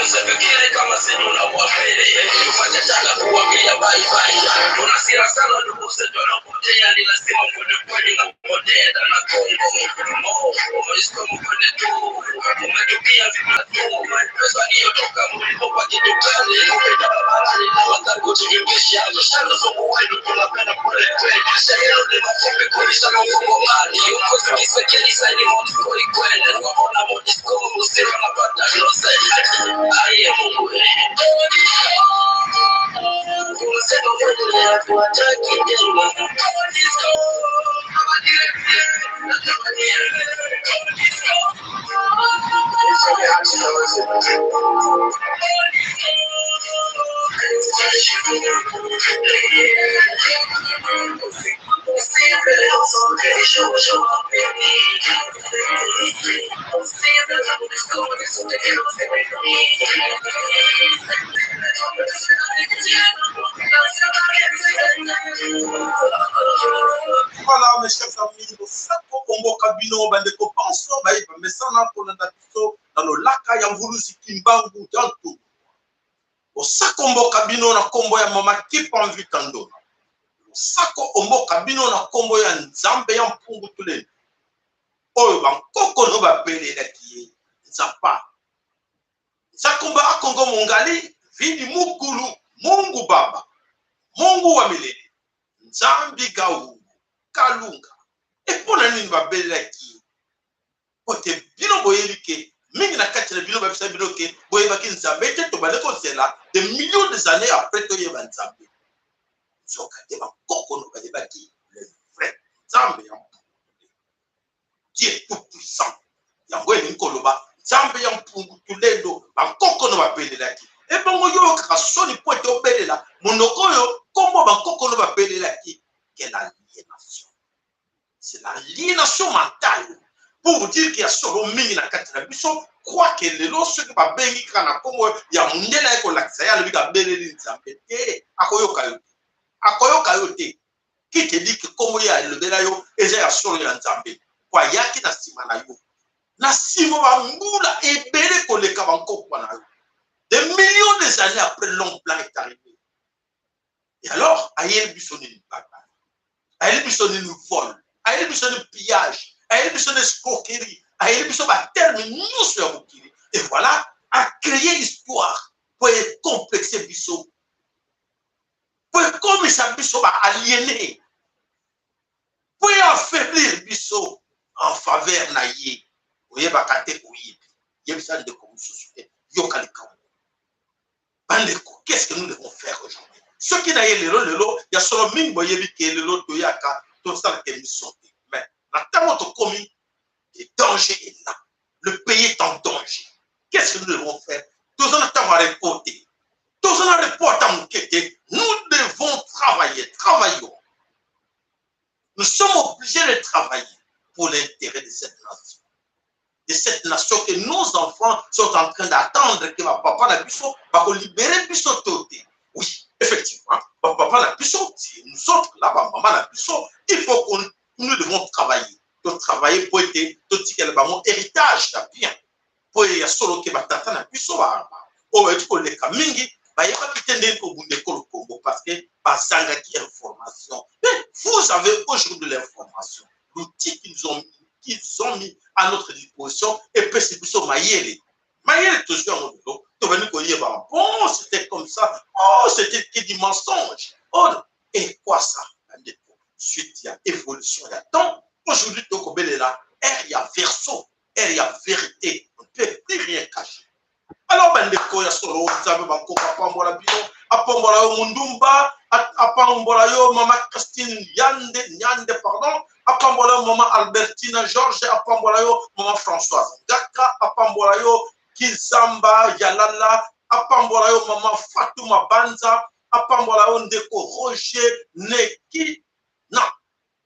Usifikiri kama sisi tunawapele. Tunataka kuambia bye bye. Tunasira sana ndugu zetu wanapotea, ni lazima kwenda kweli na kupotea na Kongo. Umesikia mkwende tu. Umetupia vipatu. Pesa hiyo toka mlipo kwa kitu gani? Kupenda babarani na watakujimbisha. Shana zongo wetu tunapenda kule kweli. Shayelo ni mafumbi kulisha mfungomani. Ukozi kisekeli saini moti koi kwende. Waona moti skomu usiro na pata lose. Aye mungu. Unasema kweli ya kuataki tena. Voilà, mes chers amis, le Sako Congo Kabino, Bandeko Panso, mais ça n'a pas dans le lac Yamvulusi Kimbangu, Dantou. Au Sako Ombo Kabino, na Kombo ya Mama Kipa Mvitando. Au Sako Ombo Kabino, na Kombo ya Nzambe ya Mpungu Tule. Oyo, Bankoko no Bapele la Kie, Nzapa. Zakomba Akongo Mongali, Vini Mukulu, Mungu Baba, Mungu wa milele, Nzambi Gaou. Kalunga epona nini babelaki kote bino boyelike mingi na kati na bino babisa bino ke boyebaki nzambe te to baleko zela de millions des années après to yeba nzambe soka te bakoko no balebaki le vrai nzambe ya Dieu tout puissant yango ni koloba nzambe ya mpungu tulendo bakoko no babelaki ebongo yo kaka soni pote obelela monoko yo kombo bakoko no babelaki kela c'est l'aliénation mentale pour vous dire qu'il y a solo mingi na kati na biso croit que lelo ceux qui ba bengi kana komo ya mundela eko lakisa ya lebi ka beleli nzambe te akoyoka yo te qui te dit que komo ya lebela yo eza ya solo ya nzambe kwa yaki na sima na yo na sima ba mbula ebele koleka bankoko na yo des millions des années après l'homme blanc est arrivé et alors ayel bisoni ni baba ayel bisoni ni vol ayel biso de pillage, ayel biso de escroquerie, ayel biso ba terme nous sur Bukiri. Et voilà, a créé histoire pour complexer biso, pour comme ça biso ba aliéné, pour affaiblir biso en faveur na ye. Oye ba kate oye, yebisa de comme société, yokali kawo. Bandeko, qu'est-ce que nous devons faire aujourd'hui? Ce qui n'a eu lelo, il y a solo ming boyebi ke lelo toyaka. Tout ça est mission. Mais maintenant, commis, le danger est là. Le pays est en danger. Qu'est-ce que nous devons faire? Tous en attendant à reporter. Tous en reportant à enquêter. Nous devons travailler. Travaillons. Nous sommes obligés de travailler pour l'intérêt de cette nation. De cette nation que nos enfants sont en train d'attendre que ma papa n'a pu va libérer Bissot. Oui. Effectivement, papa n'a plus sorti. Nous autres, là-bas, maman n'a plus sorti. Il faut que nous devons travailler. Donc, travailler pour être tout ce qui est mon héritage, là, bien. Pour y solo que ma tata n'a plus sorti. Oh, et pour les camingi, il n'y a pas de temps pour vous Congo parce que Basanga qui est information. Mais vous avez aujourd'hui l'information. L'outil qu'ils ont mis à notre disposition et puis c'est plutôt Mayele. Mayele, toujours, bon, c'était comme ça. Oh, c'était que du mensonge. Oh, et quoi ça? Suite, il y a évolution, il y a temps. Aujourd'hui, il y a verso, il y a vérité. On ne peut plus rien cacher. Alors, il y a solo, Mundumba, Apambola, Maman Christine Nyande, pardon, Apambola, Maman Albertina Georges, Apambola, Maman Françoise Gaka, Apambola, Kizamba, Yalala, Apambola, Maman Fatouma Banza, Apambola, Ndeko Roger, Neki, non.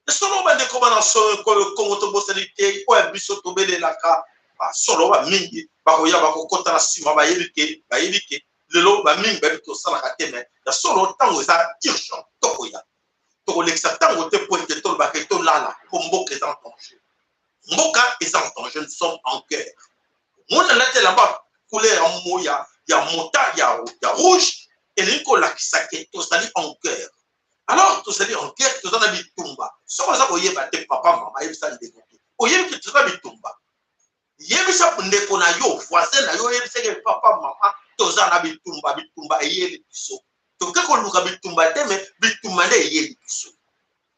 Solo Bandeko Banasson, Congo Tobosalite, ou Biso Tobele Laka, Solo Mingi, Baroya Bakota Sima, Bayelike, Lelo, Baming, Babito Salakateme, la solo tango est urgent, Tokoya. Tokolexa tango te pointe de Tolbaketo Lala, Mboka est en danger. Mboka est en danger, nous sommes en guerre. Mon là-bas, couleur en Moya, ya mota ya rouge elingi kolakisa ke tozali en guerre. Alors tozali en guerre, tozali na bitumba. Soki oza koyeba te papa mama yebisa ndeko te, oyebi ke tozali bitumba. Yebisa ndeko na yo voisin na yo yebisa ke papa mama tozali na bitumba, bitumba eyeli biso. Toke koluka bitumba te mais bitumba nde eyeli biso.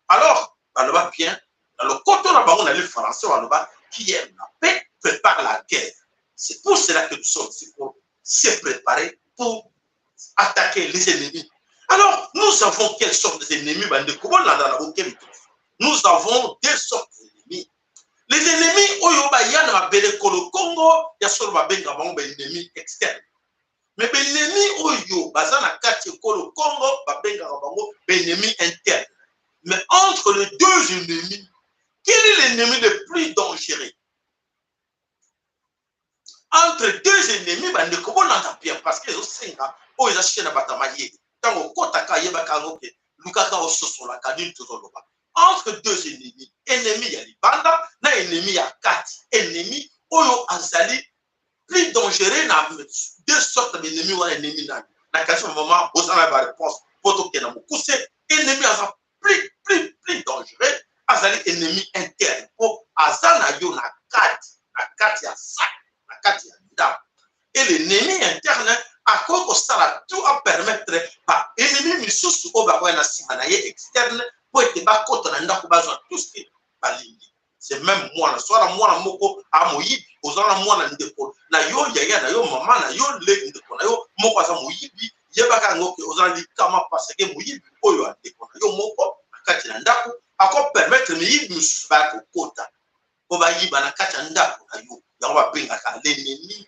Alors baloba bien, dans le côté na bango na le français baloba qui aime la paix prépare la guerre. C'est pour cela que nous sommes ici, pour se préparer pour attaquer les ennemis. Alors, nous avons quelle sorte d'ennemis? Nous avons deux sortes d'ennemis. Les ennemis, le Congo, il y a seulement des ennemis externes. Mais les ennemis, le Congo, des ennemis internes. Mais entre les deux ennemis, quel est l'ennemi le plus dangereux? Entre deux ennemis, parce que les entre deux ennemis, ennemi ya libanda na ennemi ya kati, ennemi oyo azali plus dangereux na deux sortes d'ennemis ou ennemi na question moment osana ba réponse poto kena mukuse ennemi azali plus dangereux azali ennemi interne o azana yo na kati ya sac na kati ya ndam. Et l'ennemi interne a quoi ça tout à permettre par ennemi misusu au bakoya na simanaye externe pour être bas contre na ndako bazwa tout ce qui balingi. C'est même moi na soir moi moko a moyibi ozana moi na ndeko na yo yaya na yo mama na yo le ndeko na yo moko aza moyibi yebaka ngoke ozana likama parce que moyibi oyo ndeko na yo moko akati na ndako ako permettre moyibi misusu ba ko kota ko ba yiba na kati na ndako na yo ya ba benga ka l'ennemi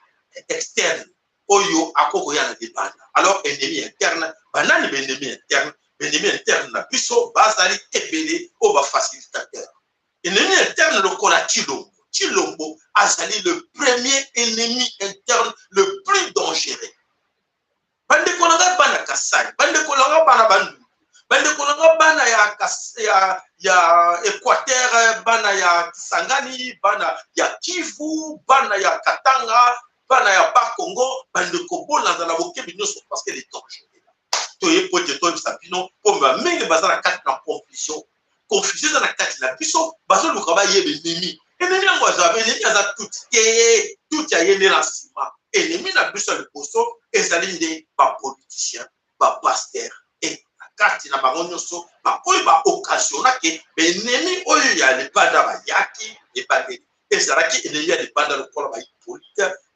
externe oyo akoko yana debanda. Alors ennemi interne banani ennemi interne na biso bazali ebele o ba facilitateur. Ennemi interne le kola Chilombo azali le premier ennemi interne le plus dangereux. Bande kolanga bana Kasai, bande kolanga bana Bandu, bande kolanga bana ya Équateur, bana ya Kisangani, bana ya Kivu, bana ya Katanga, bana ya Bakongo, bande kobola dans la bokebi nyonso parce que les dangereux. Toye pote to sabino pomba mingi bazana kati na confusion dans la kati na biso bazo lukaba yebe ennemi ennemi ngo azabe ennemi aza tout ya yende na sima ennemi na biso le poso ezali nde ba politicien ba pasteur et na kati na bango nyonso ba oyo ba occasionna ke ennemi oyo ya le bada ba yaki e badeli ezalaki ennemi ya le bada le kola ba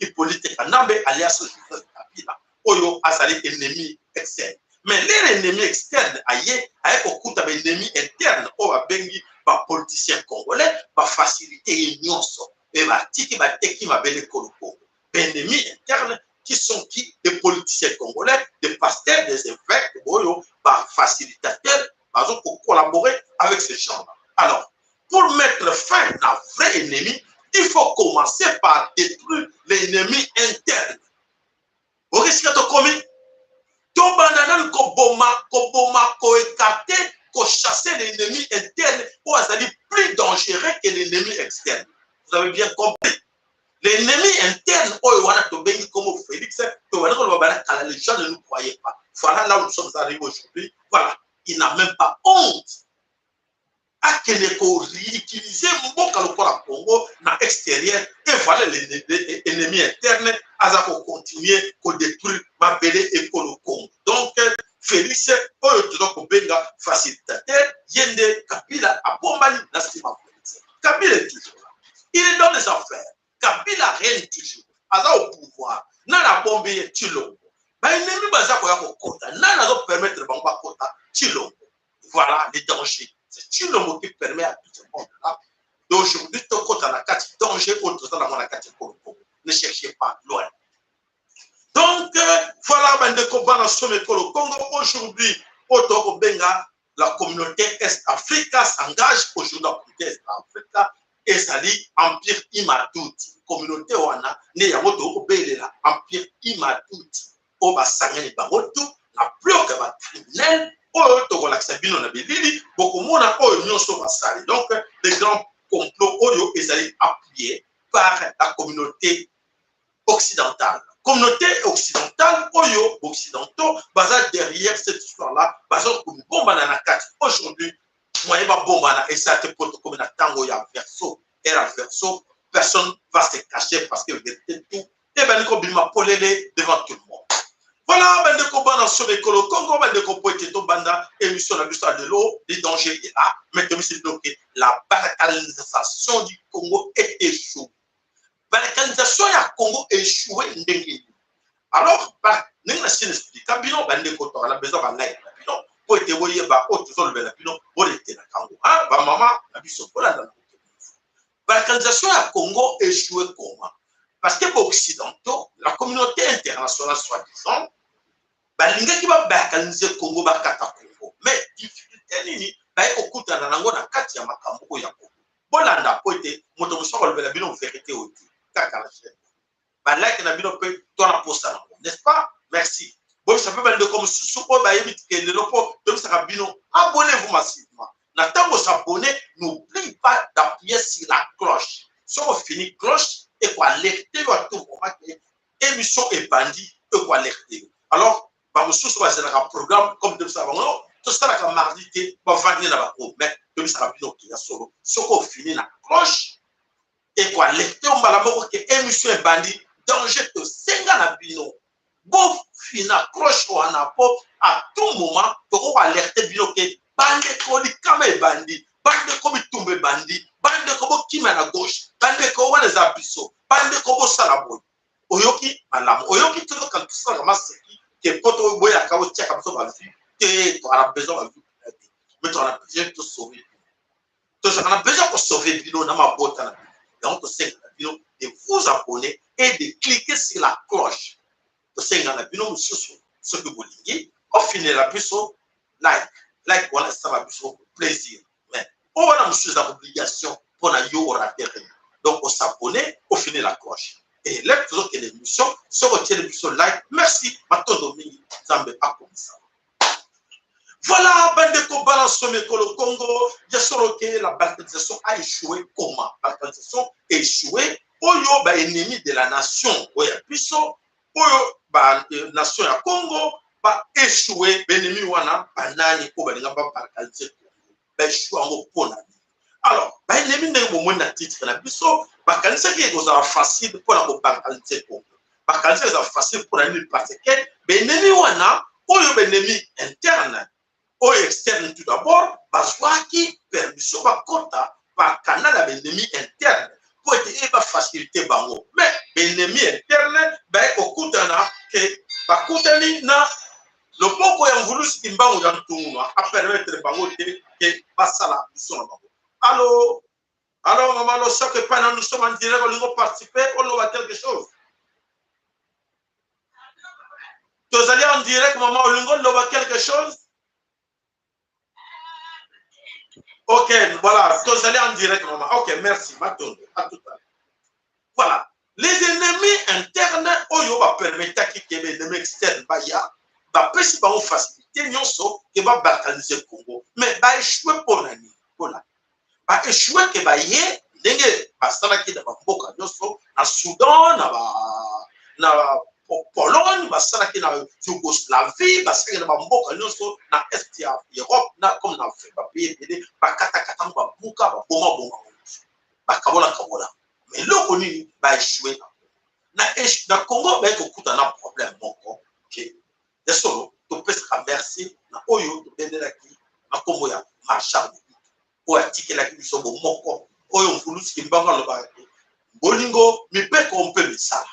Hippolyte Kanambe alias Joseph Kabila oyo azali ennemi externe. Mais les ennemis externes aye kokuta ba ennemis internes o ba bengi ba politiciens congolais ba faciliter nyonso et ba tiki ba teki ma bele koloko. Ennemis internes qui sont des politiciens congolais, des pasteurs, des évêques, oyo ba facilitateurs bazon pour collaborer avec ces gens-là. Alors, pour mettre fin à un vrai ennemi, il faut commencer par détruire l'ennemi interne. Vous risquez de commettre Tobananan koboma koekate ko chasser l'ennemi interne ou azali plus dangereux que l'ennemi externe. Vous avez bien compris. L'ennemi interne ou wana tobengi comme Félix, les gens ne nous croyaient pas. Voilà là où nous sommes arrivés aujourd'hui. Voilà, il n'a même pas honte à ridiculiser mboka lokola Congo na extérieur et voilà l'ennemi interne à continuer à détruire ma belle et le Congo. Donc Félix oyo tozoko benga facilitateur yende Kabila a bombali na sima Félix. Kabila est toujours là. Il est dans les affaires. Kabila règne toujours. Aza au pouvoir. Na la bombe Chilombo. Ba ennemi baza ko ya ko kota. Na na zo permettre bango kota Chilombo. Voilà les dangers. C'est Chilombo qui permet à tout le monde là d'aujourd'hui ton côté à la carte danger autre dans la carte Congo. Ne cherchez pas loin. Donc voilà bande kobana sommet Congo aujourd'hui auto benga la communauté Est Africa s'engage aujourd'hui la communauté Est Africa et sali empire Imatuti communauté wana ne ya moto obelela empire Imatuti o basangani bangotu na bloc ba criminel oyo tokolakisa bino na bilili bokomona oyo nyonso basali. Donc les grands complots oyo ezali appuyés par la communauté occidentale communauté occidentale, oyo, occidentaux, basés derrière cette histoire-là, basés comme bomba na nakati. Aujourd'hui, moi, il y a bomba et ça te porte comme un tango, il y a verso, et la verso, personne ne va se cacher parce que vérité tout, et ben, comme il m'a polélé devant tout le monde. Voilà, ben, de combat sur le Congo, ben, de combat qui est au banda, émission de l'histoire de l'eau, les dangers est là, mais comme c'est donc la balkanisation du Congo est échouée. Balkanisation du Congo est échouée. Alors, nous avons expliqué, quand nous avons besoin de pour être voyé par autre chose, pour être dans le Congo. Ah, maman, la mission, voilà. La balkanisation du Congo est échouée comment? Parce que les Occidentaux, la communauté internationale, soi-disant, balinga qui va balkaniser le Congo, va kata Congo. Mais, difficulté, nini, ba okuta na nango na kati ya makambo ya Congo. Bolanda, po ete, moto moso ko lobela bino vérité oti, kaka la chaîne. Ba like na bino pe, to na posta nango, n'est-ce pas? Merci. Bon, ça peut de comme sous-support, ba yebit ke le lopo, donc ça bino, abonnez-vous massivement. Na tango s'abonner, n'oublie pas d'appuyer sur la cloche. Si on finit cloche, et quoi lecter va tout comment émission et bandit et quoi lecter. Alors, bah monsieur ça va un programme comme de ça non tout ça la mardi té va vendre là-bas mais de ça va bien qui a solo ce qu'on finit la cloche et quoi lecter on va la mort que émission et bandit danger de 5 na bino bon fina cloche ou en apop à tout moment on va alerter bino que bande ko di kama e bandit bande ko bitumbe bandit bande ko bo kima na gauche bande ko wana za biso bande ko bo sala boy oyoki malamu oyoki tout quand tout ça comment c'est que poto boya ka o tia ka biso ba vie que tu as besoin de vie mais tu as besoin de sauver tu as besoin de sauver bino na ma bota na donc c'est bino de vous abonner et de cliquer sur la cloche to senga na bino mususu ce que vous lingi au final la biso like voilà ça va biso plaisir mais on va nous sur l'obligation pour na yo rater donc on s'abonner au final la cloche et là toujours que l'émission sur votre télévision like merci matondo mingi zambe akomisa voilà bande ko balance sur le Congo je sors que la balkanisation a échoué comment balkanisation a échoué oyo ba ennemi de la nation oya biso oyo ba nation ya Congo ba échoué ennemi wana banani ko balinga ba balkaniser ba échoué en pona alors ba ennemi ne mo na titre na biso ba kanisa ki est facile pour la balkaniser Congo ba kanisa est facile pour la parce que ennemi wana oyo ennemi interne ou externe tout d'abord parce que permission ba kota par canal à ennemi interne pour être faciliter bango mais ennemi interne ba okutana que ba kutani na le poko ya voulu simbango ya ntungwa a permettre bango que basala mission na bango allô maman le choc est pas nous sommes en direct on va participer on va quelque chose vous allez en direct maman on va quelque chose. Ok, voilà, vous allez en direct, maman. Ok, merci, Maton. À tout à l'heure. Voilà. Les ennemis internes, oyo va permettre que les ennemis externes, va passer par une facilité, non so, qui va balkaniser le Congo. Mais va échouer pour l'année. Voilà. Va échouer que va y est, n'engé, va s'en qui va beaucoup, non so, na Soudan, na Pologne, basala ki na Yougoslavie, basala ki na mboka nyonso na est ya Europe, na comme na Afrique, ba pays bele, ba kata ba buka, ba bomba. Ba kabola. Mais le koni ba échoué na Congo ba ko kuta na problème moko. OK. De solo, to peut se traverser na oyo to bendela ki na Congo ya Marshall. O atikela ki biso moko. Oyo mfulusi ki mbanga lo ba. Bolingo mi pe ko mpe misala.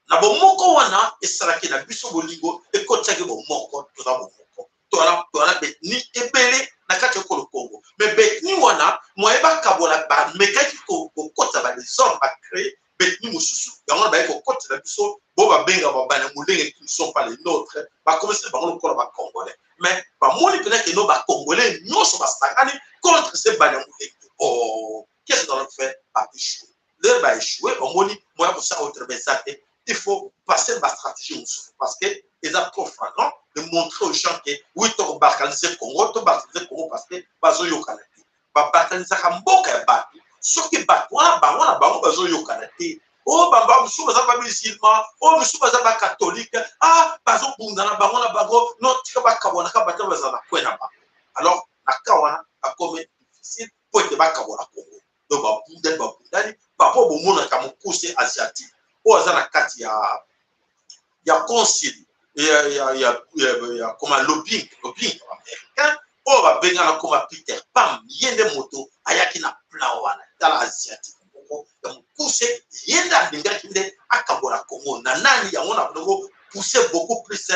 Na bomoko wana esalaki na biso bolingo ekotiaki bomoko toza bomoko toana betni ebele na kati ya Congo mais betni wana moyeba kabola bamekaki kokota badesordre bacrée betni mosusu yango na baye kokota na biso bo babenga babana molenge qui ne sont pas les nôtres bakomisi bango lokola bacongolais mais bamoni mpena no bacongolais nyonso basangani contre ce bana molenge qu'est-ce qu'on a fait baéchoué leur baéchoué omoni moya kosala autrement ça te il faut passer ma stratégie parce que ils ont trop flagrant de montrer aux gens que oui, tu vas balkaniser le Congo, parce que bazo yokanati. Ba balkaniser mboka ya batu. Ce qui bat wana bazo yokanati. oh bamba musu baza ba musulman oh musu baza ba catholique ah bazo bundana bango na bango non tika ba kabona ka bata baza na kwena ba alors na kawana a comme difficile pour te ba kabona Congo donc ba bundani ba po bomona ka mukuse asiatique o aza na kati ya conseil ya comme lobbying américain o ba benga na comme Peter Pam yende moto ayaki na plan wana dans asiatique ya mukuse yenda binga kinde akabola Congo na nani yango na bongo pousser beaucoup plus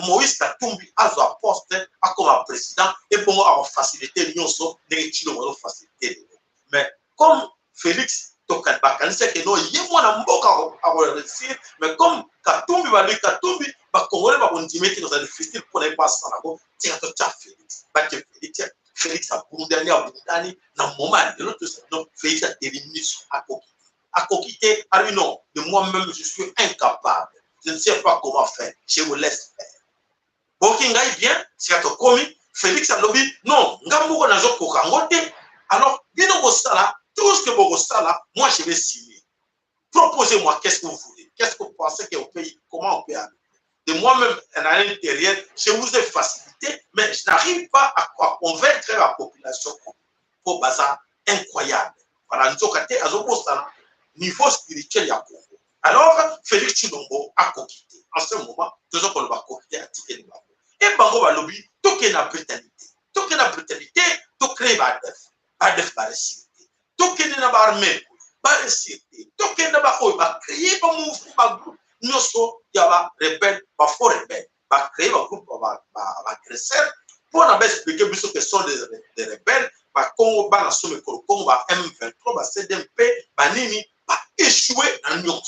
Moïse Katumbi a son poste comme président et pour avoir facilité l'union de Chilo facilité mais comme Félix Tokanbaka c'est que non il y a moins mboka à réussir mais comme Katumbi va lui Katumbi va Congolais va continuer dans un difficile pour ne pas s'en avoir tiens toi Félix bah Félix a Bundani a Bundani dans le moment de l'autre donc Félix a éliminé à coquiller à lui non de moi-même je suis incapable. Je ne sais pas comment faire. Je vous laisse faire. Bokingai bien, si tu as commis, Félix a lobby, non, Ngambo n'a pas kokangote. Alors, bien au sala, tout ce que vous sala, moi je vais signer. Proposez-moi qu'est-ce que vous voulez. Qu'est-ce que vous pensez qu'au pays, comment on peut aller. De moi-même, à l'intérieur, je vous ai facilité, mais je n'arrive pas à convaincre la population pour bazar incroyable. Voilà, nous avons niveau spirituel, il y a Congo. Alors, Félix Tshilombo a coquitté. En ce moment, nous avons coquitté à Tiké de Bango. Et Bango va lobby, tout est la brutalité. Tout est la brutalité, tout crée Badef. Badef va réussir. Tout est la armée, va réussir. Tout est va créer un mouvement, un groupe. Nous sommes, il y a des rebelles, des faux rebelles. Va créer un groupe, va agresseur. Pour nous expliquer ce que sont des rebelles, va Congo, va la Congo, va M23, va CDMP, va Nini, va échouer dans l'Union.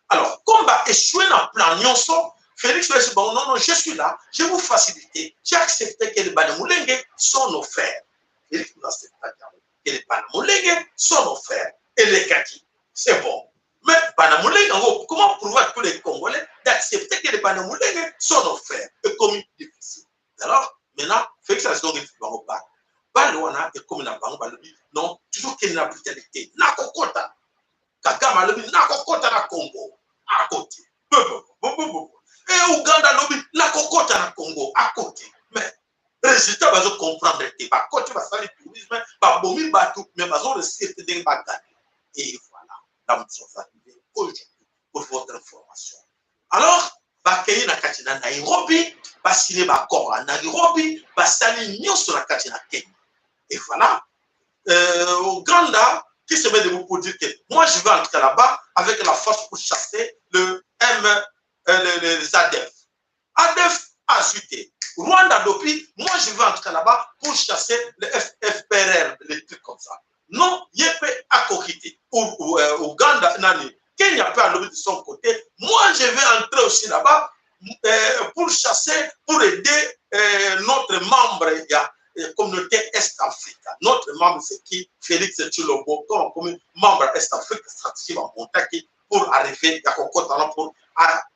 Alors, comme va échouer dans le plan Nyonso, Félix va dire non, non, je suis là, je vais vous faciliter. J'ai accepté que les Banamoulengue sont nos frères. Félix nous accepte que les Banamoulengue sont nos frères. Et les Kaki, c'est bon. Mais Banamoulengue, comment prouver à tous les Congolais d'accepter que les Banamoulengue sont nos frères? Et comme difficile. Alors, maintenant, Félix va dire non, il va Balwana et comme na bango balobi non toujours qu'il na brutalité na kokota Kagame lobi na kokota na Congo à côté et Ouganda lobi na kokota na Congo à côté mais résultat va comprendre que ba côté va faire tourisme ba bomi batou mais va réussir de bagage et voilà là nous sommes arrivés aujourd'hui pour votre information alors ba kei na katina Nairobi ba signer ba accord na Nairobi ba sali nyonso na katina Kenya. Et voilà, Ouganda qui se met debout pour dire que moi je vais entrer là-bas avec la force pour chasser les ADF. ADF a zuté. Rwanda depuis, moi je vais entrer là-bas pour chasser les FPRR, les trucs comme ça. Non, il peut accoquiter. Ouganda, Kenya peut aller de son côté. Moi je vais entrer aussi là-bas pour chasser, pour aider notre membre. Communauté Est-Afrique. Notre membre, c'est qui? Félix Tshilombo, comme membre Est-Afrique, stratégie va monter pour arriver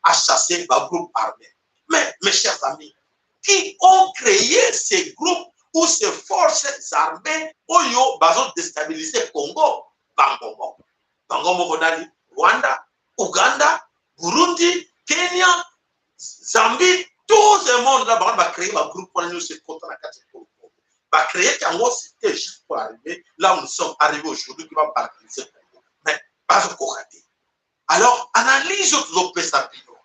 à chasser le groupe armé. Mais, mes chers amis, qui ont créé ces groupes ou ces forces armées où ils ont déstabilisé le Congo? Bangomo. Bangomo, Rwanda, Ouganda, Burundi, Kenya, Zambie, tout le monde là-bas va créer un groupe pour nous se contre la catégorie. Va créer qu'un mot c'était juste pour arriver là où nous sommes arrivés aujourd'hui qui va paralyser le Congo. Mais pas encore raté. Alors, analyse tout le sapino.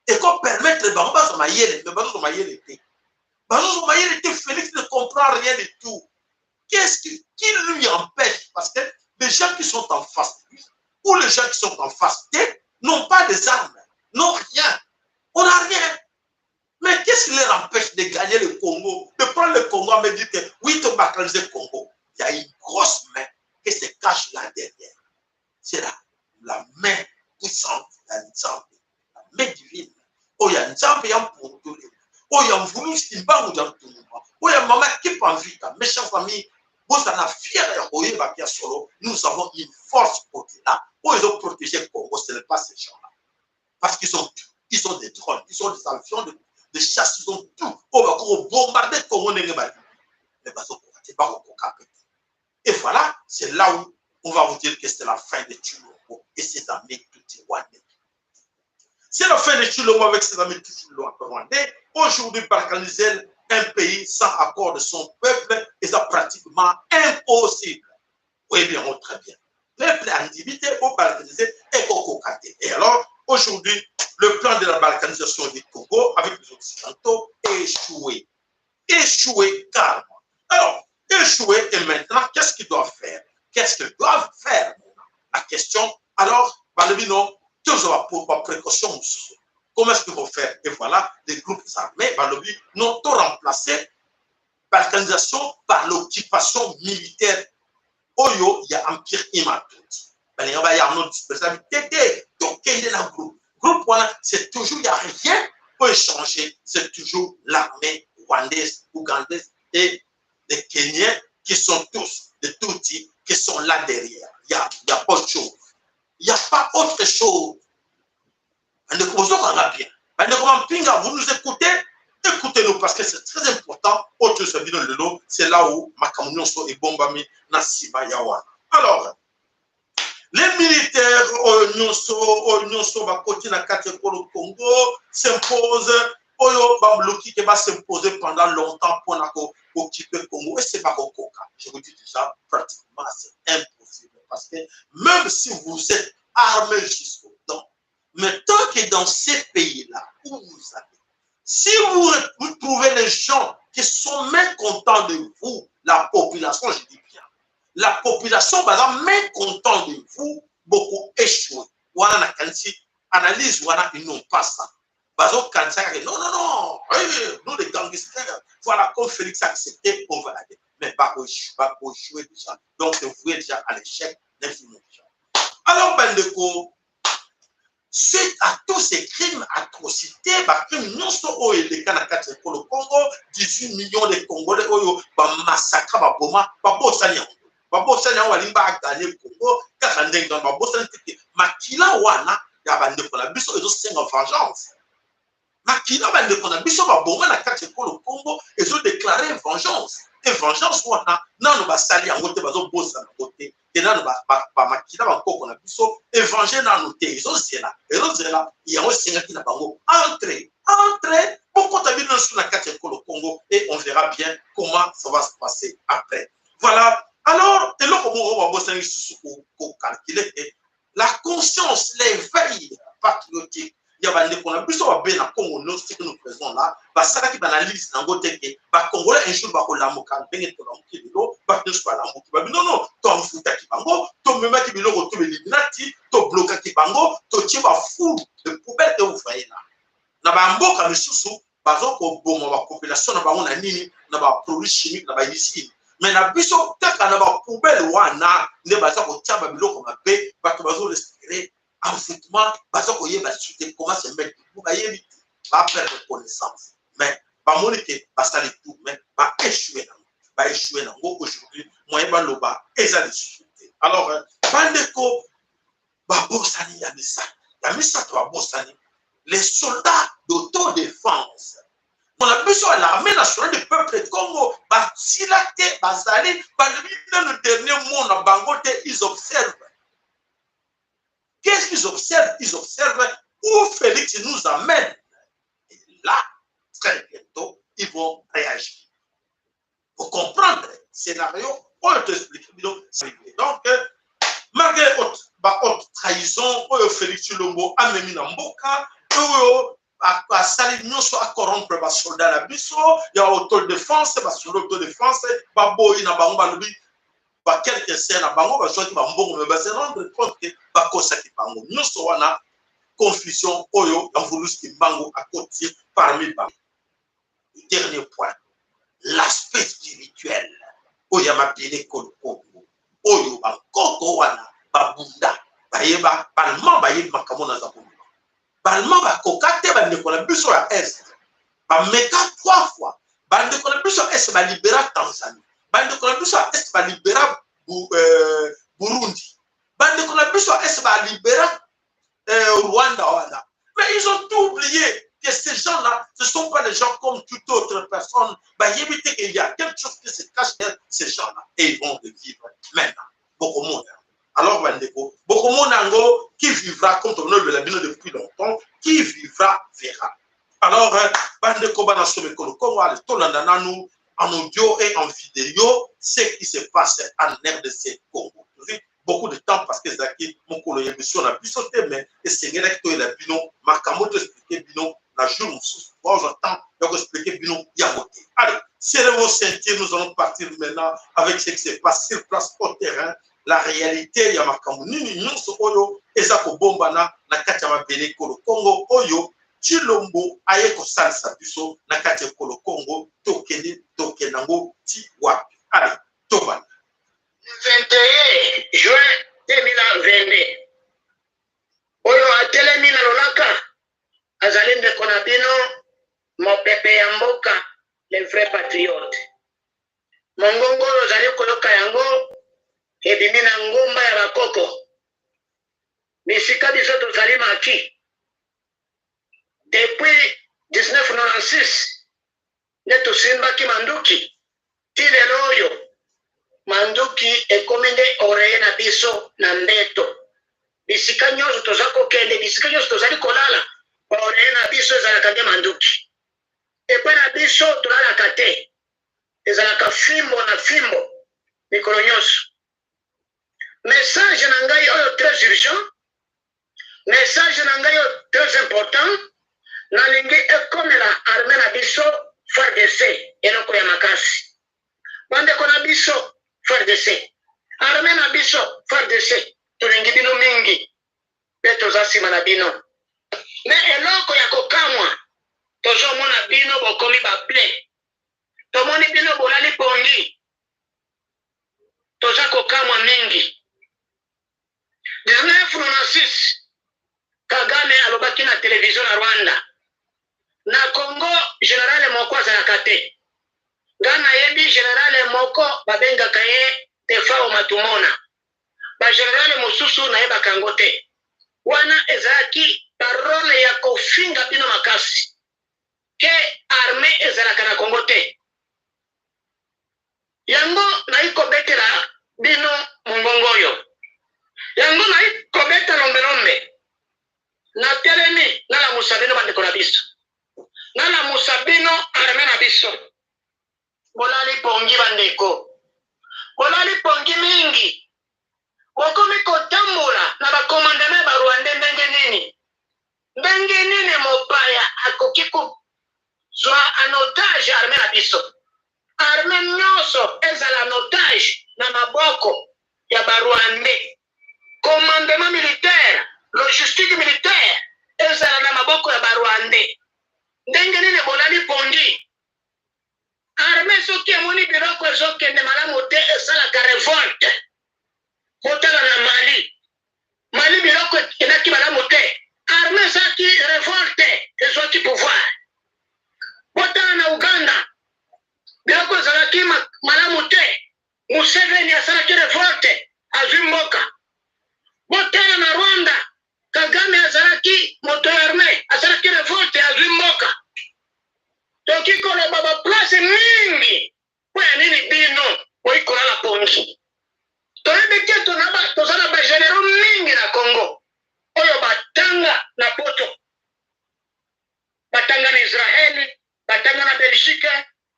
Et qu'on permette les bambas de mailler, les bambas de mailler l'été. Bambas de mailler l'été, Félix ne comprend rien du tout. Qu'est-ce qui lui empêche? Parce que les gens qui sont en face de lui, ou les gens qui sont en face d'eux, n'ont pas des armes, n'ont rien. On n'a rien. Mais qu'est-ce qui leur empêche de gagner le Congo, de prendre le Congo et me dire que oui, tu vas bacaliser le Congo? Il y a une grosse main qui se cache là derrière. C'est la main puissante de Nzambe, la main divine. Oh, il y a Nzambe, il y a un pour tout. Oh, il y a un voulu, c'est une barre ou d'un tout. Oh, il y a maman qui peut en vie. Mes chers amis, vous en avez fier nous avons une force au-delà. Oh, ils ont protégé le Congo, ce n'est pas ces gens-là. Parce qu'ils ont des drones, ils ont des avions de chasse, ils ont tout. Oh, on va bombarder le Congo. Mais c'est pas au Et voilà, c'est là où on va vous dire que c'est la fin de Tshilombo et ses amis Tutsi-Rwandais. C'est la fin de Tshilombo avec ses amis Tutsi-Rwandais. Aujourd'hui, balkaniser un pays sans accord de son peuple est pratiquement impossible. Oui, bien, très bien. Peuple individu au balkaniser et au cocaté. Et alors, aujourd'hui, le plan de la balkanisation du Congo avec les Occidentaux est échoué. Échoué carrément. Alors, échoué et maintenant, qu'est-ce qu'ils doivent faire? Qu'est-ce qu'ils doivent faire? La question, alors, non, toujours pour précaution. Comment est-ce qu'ils vont faire? Et voilà, les groupes armés, n'ont tout remplacé balkanisation par l'occupation militaire. Oyo, il y a Empire Imatouti. Il y a une autre spécialité. Donc, il y a un groupe. Groupe, c'est toujours, il n'y a rien pour échanger. C'est toujours l'armée rwandaise, ougandaise et les Kenyans qui sont tous, des Tutsis, qui sont là derrière. Il n'y a pas autre chose. Il n'y a pas autre chose. Vous nous écoutez? Écoutez-nous parce que c'est très important. Autre chose, c'est là où Makamounion et Bombami Nassiba Yawa. Alors, les militaires au Congo s'imposent. Oyo Bamlouki qui va s'imposer pendant longtemps pour occuper le Congo. Et c'est pas Coca. Je vous dis déjà, pratiquement, c'est impossible. Parce que même si vous êtes armé jusqu'au dents, mais tant que dans ces pays-là, où vous allez, si vous trouvez les gens qui sont mécontents de vous, la population, je dis bien, la population va être mécontente de vous, beaucoup échoué. Voilà, analyse, voilà, ils n'ont pas ça. Non, non, non, nous les gangsters, voilà, comme Félix a accepté, on va l'aider. Mais pas échouer déjà. Donc, vous voyez déjà à l'échec d'influence. Alors, Bandeko, suite à tous ces crimes, atrocités, crimes non seulement les Kanakats pour le Congo, 18 millions de Congolais, massacre, Babosanya walimba gagner le Congo, car dans Babosanya, Makila wana, Yabandeko, la biso, ils ont 5 vengeance. Makila bandeko na biso babonga na kati ko le Congo et ont déclaré vengeance. Et vengeance wana nano basali yango te bazo bossa na côté. Et nano ba makila ba koko na biso évangile na noté. Ils ont zela il y a aussi qui na bango entrer pourquoi tu habites dans la kati ko le Congo et on verra bien comment ça va se passer après. Voilà. Alors, et là comme on va bosser ko calculer la conscience, l'éveil patriotique. Il y a des gens qui sont bien à Congo, ce que nous faisons là, parce que dans la liste, dans le les Congolais, un jour, ils vont non, non, tu as un fou qui bango, tu même qui bilo, tu l'éliminati, tu bloques qui bango, tu vas fou de poubelle que vous voyez là. Dans la mboka, nous sommes, par exemple, la population, nous avons des produits chimiques, nous avons ici. Mais na biso taka na ba poubelle wana ne baza ko taba biloko mabe bato bazo respirer envoûtement baza ko yeba chuter comment se mettre pour ba yebi ba perdre connaissance mais ba monike ba sali tout mais ba échouer na ngo aujourd'hui moyen ba loba eza difficulté alors bandeko ba bosani ya misa to ba bosani les soldats d'autodéfense. On a besoin de l'armée nationale du peuple de Congo. Basilate, Bazali, le dernier mot, na Bangote, ils observent. Qu'est-ce qu'ils observent? Ils observent où Félix nous amène. Et là, très bientôt, ils vont réagir. Pour comprendre le scénario, on va t'expliquer. Donc, malgré haute trahison, Félix Tshilombo a mis dans Mboka, à salir nyonso à corrompre les soldats la biso il y a autodéfense parce que l'autodéfense baboyi na bango balobi ba quelques scènes na bango ba soki ba mbongo mais ba se rendre compte que ba kosa ki bango nyonso wana confusion oyo ya vuluski bango à côté parmi bango. Dernier point, l'aspect spirituel oyo mapele Congo oyo ba koko wana ba bunda ba yeba ba mamba ba yeba makamona za bunda Balma va kokate bandeko na biso ya est ba meka 3 fois bandeko na biso est ba libéra Tanzanie bandeko na biso est ba libéra Burundi bandeko na biso est ba libéra Rwanda wana mais ils ont tout oublié que ces gens-là, ce ne sont pas des gens comme toute autre personne. Bah, éviter qu'il y a quelque chose qui se cache derrière ces gens-là. Et ils vont le vivre maintenant. Beaucoup de monde. Alors, Bandeko, beaucoup de monde qui vivra, comme on le dit depuis longtemps, qui vivra, verra. Alors, Bandeko, Banasome, Kongo, nous, en audio et en vidéo, ce qui se passe en RDC Congo. Beaucoup de temps parce que Zaki, mon collègue, émission a pu sauter, mais c'est direct et la bino, ma camote expliquer bino, la journée, bon, j'entends, donc expliquer bino, yamote. Allez, serrez-vous ceinture, nous allons partir maintenant avec ce qui se passe sur place au terrain. La réalité, ya makambo, nini, nyonso oyo, ezako bombana, na kachama bele kolo Congo, oyo, Chilombo, aye ko salsa biso, na kachama kolo Congo, tokenango, ti wapi. Allez, toban. 21 juin 2022 oyo atelemi na lolaka azali ndeko na bino mopepe ya mboka le vrai patriote mongongo oyo ozali koyoka yango ebimi na ngumba ya bakoko bisika biso tozali maki depuis 1996 nde tosimbaki manduki ti lelo oyo manduki ekomi nde oreye na biso na mbeto bisika nyonso toza kokende bisika nyonso tozali kolala oreye na biso ezalaka nde manduki ekwe na biso tolalaka te ezalaka fimbo na fimbo mikolo nyonso message na ngai oyo très urgent message na ngai oyo très important nalingi ekomela arme na biso FARDC eloko ya makasi bandeko na biso FARDC arme na biso FARDC tolingi bino mingi mpe toza nsima na bino me eloko ya kokamwa tozomona bino bokomi baple tomoni bino bolali pongi toza kokamwa mingi 1996 Kagame alobaki na televizio na Rwanda na Congo generale moko azalaka te nga nayebi generale moko babengaka ye Tefao Matumona bagenerale mosusu nayebaka yango te wana ezalaki parole ya kofinga bino makasi ke arme ezalaka na Congo te yango nayi kobetela bino mongongo oyo yango nayi kobeta lombe natelemi nalamusa bino bandeko na biso nalamusa bino arme na biso bolali pongi bandeko bolali pongi mingi bokomi kotambola na bakomandame barwande ndenge nini mopaya akoki kozwa anotage arme na biso arme nyonso ezala anotage na maboko ya barwande commandement militaire logistique militaire ezala na maboko ya barwande ndenge nini bolali pongi arme soki emoni biloko ezokende malamu te esalaka revolte kotala na Mali biloko ekendaki malamu te arme esalaki revolte ezwaki pouvoir kotala na Uganda biloko ezalaki malamu te Museveni asalaki revolte azwi mboka kotala na Rwanda Kagame azalaki moto ya arme asalaki revolte azwi mboka toki koloba baplace mingi po ya nini bino oikolala pongi toyebi te toza na bagenero mingi na Congo oyo batanga na poto batanga na Israeli batanga na Belgique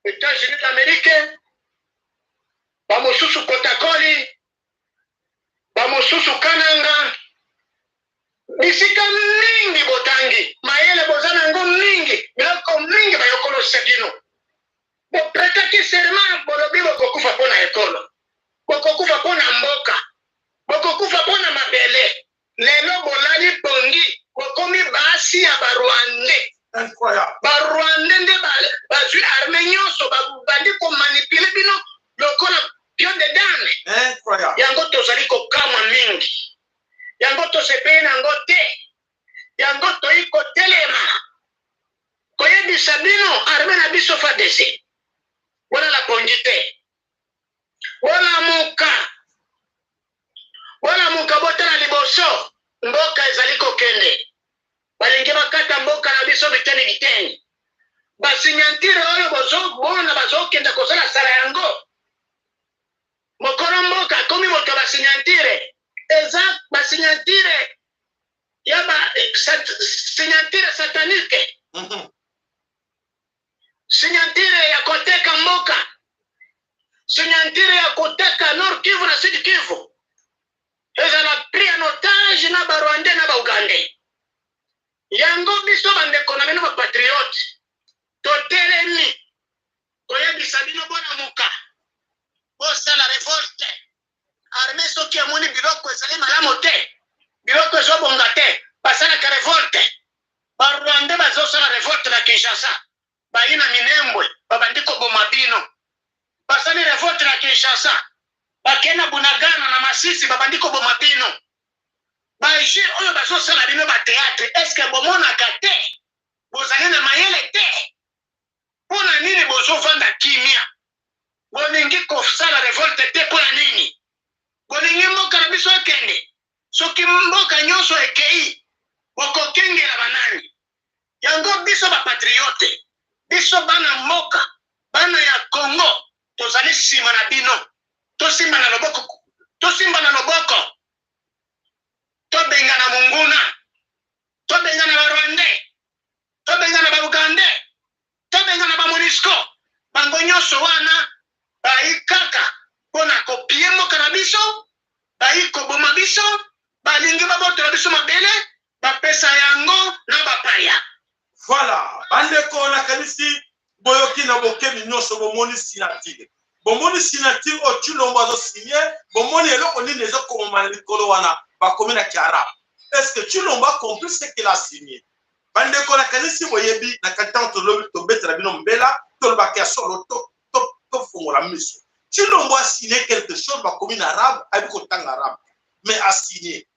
États-Unis d'Amérique bamosusu kotakoli bamosusu kananga bisika mingi botangi mayele boza nango mingi biloko mingi bayokolosa bino bopretaki serment bolobi bokokufa mpo na ekolo bokokufa mpo na mboka bokokufa mpo na mabele lelo bolali pongi bokomi basi ya barwande barwande nde bazwi arme nyonso babandi komanipule bino lokola pion de dame yango tozali kokamwa mingi yango tosepeli nango te yango toyi kotelema koyebisa bino arme na biso FARDC wana la pongi te wala muka botala liboso mboka ezali kokende balingi bakata mboka na biso biso biteni biteni basignatire oyo bozobona bazokenda kozala sala yango mokolo mboka akomi moto basignatire eza basignatire ya signatire satanique signatire ya koteka mboka signatire ya koteka Nord Kivu na Sud Kivu ezala pris en otage na barwandais na baugandais yango biso bandeko na bino bapatriote totelemi toyebisa bino bona muka bosala revolte armée soki amoni biloko ezali malamu te biloko ezobonga te basalaka revolte barwandais bazosala revolte na Kinshasa bayi na Minembwe babandi koboma bino basali revolte na Kinshasa bakena Bunagana na Masisi babandi koboma bino baje oyo bazosala bino bateatre eske bomonaka te bozali na mayele te mpona nini bozovanda kimia bolingi kosala revolte te mpona nini bolingi mboka na biso ekende soki mboka nyonso ekei bokokengela banani yango biso bapatriote biso bana mboka bana ya Congo tozali nsima na bino tosimba na loboko tobenga na munguna tobenga na barwandais tobenga na baugandais tobenga na bamonisco bango nyonso wana bayi kaka mpona kopie mboka na biso bayi koboma biso balingi babotola biso mabele bapesa yango na bapaya. Voilà, bandeko nakanisi boyoki na bokemi nyonso bomoni sinatire bomoni sinatire o Tshilombo azosigné bomoni eloko nini ezokoma na likolo wana bakomi na Kiarabu. Est-ce que Tshilombo a compris ce qu'il a signé? Bandeko nakanisi boyebi na katan tobetela bino mbela tolobaki ya solo tofungola miso. Tshilombo a signé quelque chose bakomi na arabe abi kotanga arabe mais a signé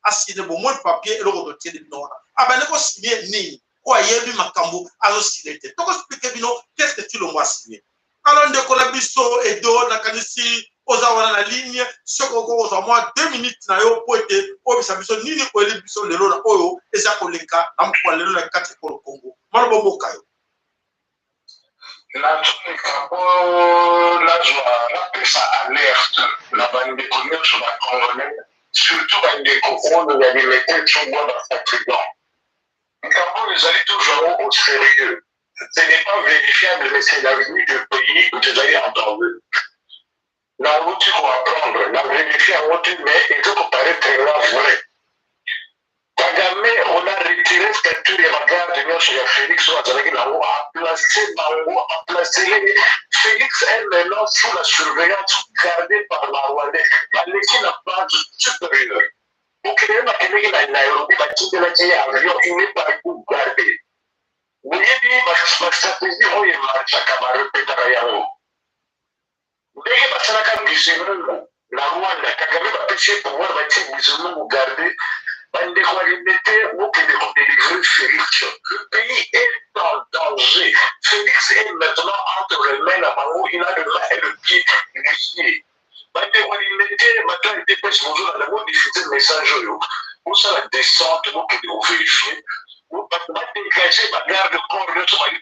bomoni papier eloko totieli bino wana abandeko signé nini oyebi makambo azosigné te toko expliquer bino qu'est-ce que Tshilombo a signé. Alors ndeko la biso edo nakanisi oza wana na ligne soko oza mwa 2 minutes na yo po ete obisa biso nini oyeli biso lelo na oyo eza koleka na mokwa lelo na kati ya Congo maloba mboka yo la joie napesa alerte na bandeko nyonso bacongolais surtout bandeko oyo yabimete tshongwa bafatrigan makambo ezali toujours au sérieux. Ce n'est pas vérifiable, mais c'est l'avenir du pays que vous allez entendre. La route, il faut apprendre, la vérifier en route, mais il faut paraître vrai. Kagame, on a retiré statut et regarde bien sur Félix, on a placé Félix est maintenant sous la surveillance gardée par la Rwandais. Il laissé la base supérieure. Pour créer ma Québec, Nairobi, il n'est pas gardé. Muyebi stratégie oyo emarchaka barepetaka yango ndenge basalaka bisemungu na Rwanda Kagame bapesi pouvoir batie bisemungu garde bandeko alimete mokende kodélivrer Félix. Le pays est en danger. Félix est maintenant entre les mains na bango, il a le main et le pied liés. Bandeko alimete maintenant dépêche bonjour à la mode diffuser le message oyo osala descente mokende ovérifier dégager ma garde corps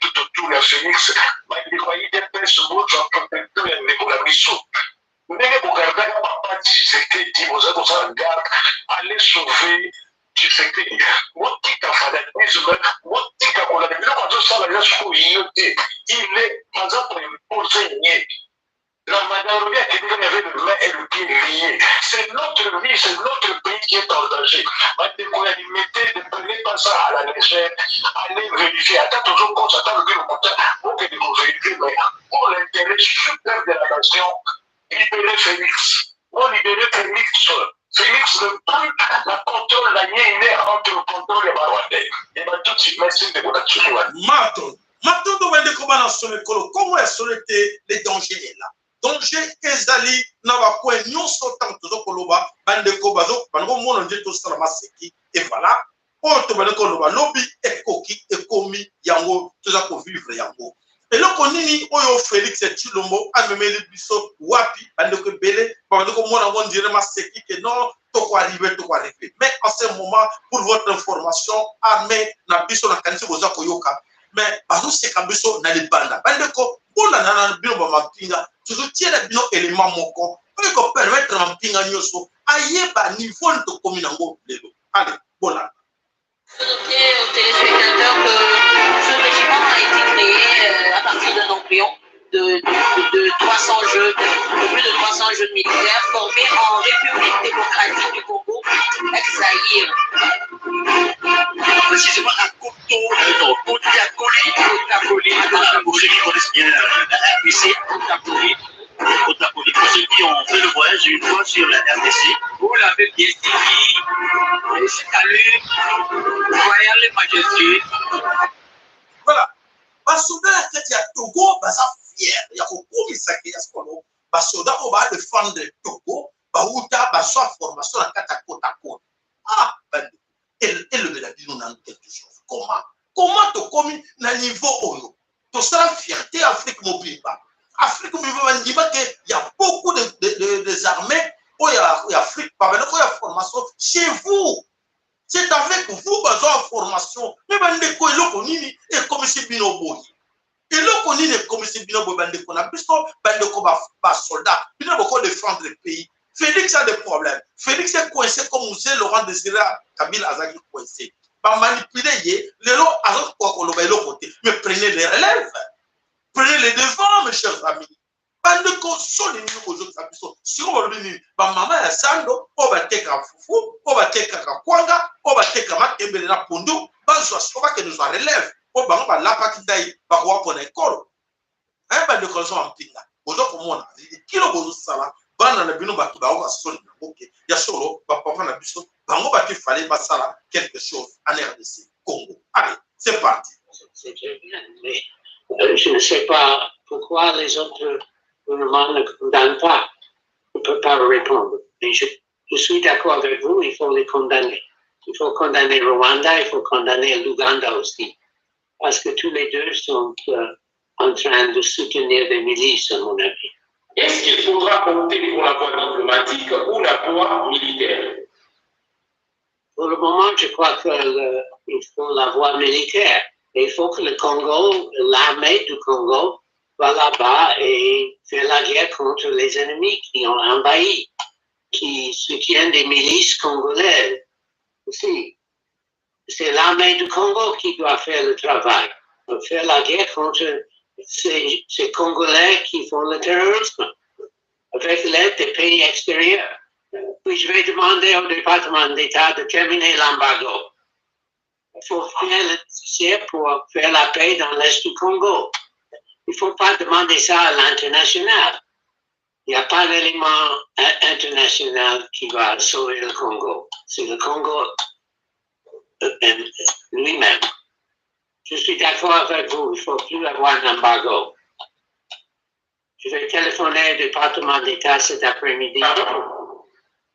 tout autour de Félix, il dépêche votre protecteur et la mission. Ndenge bogardaka papa Tshisekedi boza garde aller sauver Tshisekedi. Motika fanatisme, motika kolanda biloko azosala ya siko yote. Il est par exemple imposé nier. La Nairobi a Québec avait le main et le pied liés. C'est notre vie, c'est notre pays qui est en danger. Maintenant, ne prenez pas ça à la légère. Allez vérifier. Attends toujours qu'on s'attend le contact pour que vous vérifiez. Mais pour l'intérêt super de la nation, libérez Félix. On libérer Félix. Félix ne peut la contrôle la liée entre le contrôle et le Rwandais. Et bien tout de suite, merci de vous la Mato de wende comment dans son école, comment est-ce que les dangers là? Danger ezali na ba ko nyonso tanto zo koloba bande ko bazo bango mono nje to sala maseki et voilà o to bande ko loba lobby ekoki ekomi yango to za ko vivre yango eloko nini oyo Félix Tshilombo amemeli biso wapi bandeko ebele bandeko mona ngo ndire maseki que non toko arriver mais en ce moment pour votre information armée na biso na kanisi koza koyoka mais bazo seka biso na libanda bandeko bona na bino ba mapinga toujours tirer bino élément moko pour permettre mapinga nyoso ayeba niveau de kominango lelo allez bona. Noter aux téléspectateurs que ce régiment a été créé à partir d'un embryon de 300 jeunes, de plus de 300 jeunes militaires formés en République démocratique du Congo, ex-Zaïre. Précisément à Kotakoli, pour ceux qui connaissent bien la RDC, Kotakoli, pour ceux qui ont fait le voyage une fois sur la RDC. Vous l'avez bien suivi, et salut, royal et majestueux. Voilà. Basoda kati ya Togo baza fier ya kokomisa ke ya skolo basoda ko ba défendre Togo ba uta ba so formation na kata Kotakoli. Ah bandi elle de la bino na quelque chose. Comment to komi na niveau oyo to sera fierté Afrique mobimba. Afrique mobimba ndima ke il y a beaucoup de armées ou il y a Afrique pas il y a formation chez vous. C'est avec vous besoin de formation. Mais bandeko eloko nini et comme si bino boyi. Eloko nini et comme si bino boyi bandeko na biso bandeko ba soldat. Bino boko défendre le pays. Félix a des problèmes. Félix est coincé comme Moussé Laurent Désiré Kabila Azaki coincé. Ba manipuler yé lelo azok kwa koloba eloko côté. Mais prenez les relèves. Prenez les devants mes chers amis. Bandeko soli ni ko zo biso. Siko bolobini ba mama ya sando o ba teka fufu o ba teka kwanga o ba teka matembele na pondu bazo soba que nous relève o ba ba lapa kidai ba ko pona ekolo bandeko zo ampinga ozo komona kilo bozo sala bana na bino ba ba o soli na boke ya solo ba papa na biso bango ba ti fallait ba sala quelque chose en RDC Congo. Allez, c'est parti. C'est bien, mais je ne sais pas pourquoi les autres gouvernements ne condamnent pas. On ne peut pas répondre. Mais je suis d'accord avec vous, il faut les condamner. Il faut condamner Rwanda, il faut condamner l'Ouganda aussi. Parce que tous les deux sont en train de soutenir des milices, à mon avis. Est-ce qu'il faudra opter pour la voie diplomatique ou la voie militaire? Pour le moment, je crois qu'il faut la voie militaire. Et il faut que le Congo, l'armée du Congo, va là-bas et faire la guerre contre les ennemis qui ont envahi, qui soutiennent des milices congolaises aussi. C'est l'armée du Congo qui doit faire le travail, faire la guerre contre ces Congolais qui font le terrorisme avec l'aide des pays extérieurs. Puis je vais demander au département d'État de terminer l'embargo. Il faut faire le nécessaire pour faire la paix dans l'Est du Congo. Il ne faut pas demander ça à l'international. Il n'y a pas d'élément international qui va sauver le Congo. C'est le Congo lui-même. Je suis d'accord avec vous, il ne faut plus avoir un embargo. Je vais téléphoner au département d'État cet après-midi.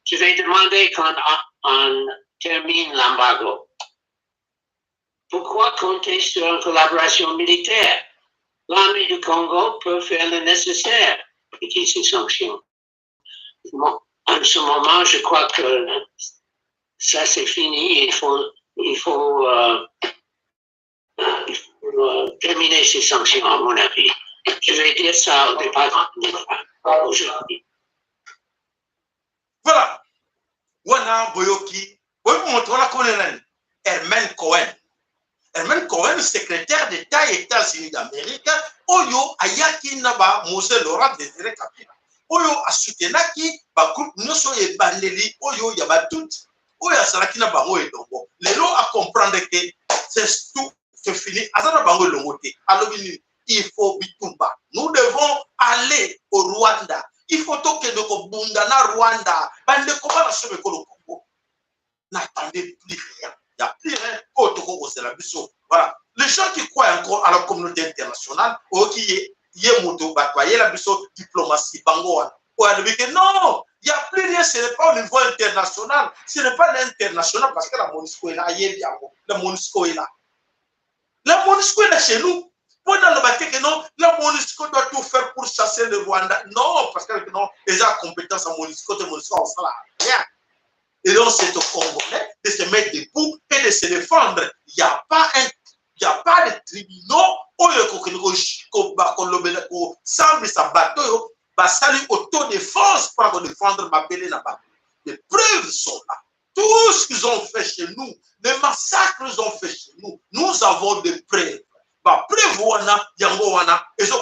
Je vais demander qu'on termine l'embargo. Pourquoi compter sur une collaboration militaire? L'armée du Congo peut faire le nécessaire avec ces sanctions. En ce moment, je crois que ça c'est fini. Il faut terminer ces sanctions, à mon avis. Je vais dire ça au département d'État aujourd'hui. Voilà. Wana Boyoki. Herman Cohen. Herman Cohen, secrétaire d'État des États-Unis d'Amérique, Oyo Ayaki Naba Mose Laurent Désiré Kabila. Oyo a soutenaki ba groupe Noso et Bandeli, Oyo Yabatut, Oyo Salaki Nabango et Longo. Les lots à comprendre que c'est tout, c'est fini. Azana Bango Longote. Alors, il faut Bitumba. Nous devons aller au Rwanda. Il faut que nous Bundana Rwanda. Bande Koba la Somme Congo. N'attendez plus rien. Il n'y a plus rien. Voilà. Les gens qui croient encore à la communauté internationale, ou qui est moto, la diplomatie, bango, non, il n'y a plus rien, ce n'est pas au niveau international. Ce n'est pas l'international parce que la MONUSCO est là, la MONUSCO est là. La MONUSCO est là chez nous. Pendant le bâtiment, non, la MONUSCO doit tout faire pour chasser le Rwanda. Non, parce que non, ils ont compétence en MONUSCO, de MONUSCO, on sera rien. Et donc, c'est aux Congolais de se mettre debout et de se défendre. Il n'y a pas de tribunaux où il semble sa bateau, basali autodéfense pour défendre ma belle là-bas. Les preuves sont là. Tout ce qu'ils ont fait chez nous, les massacres qu'ils ont fait chez nous, nous avons des preuves. Bah, preuve wana, yango wana, et ça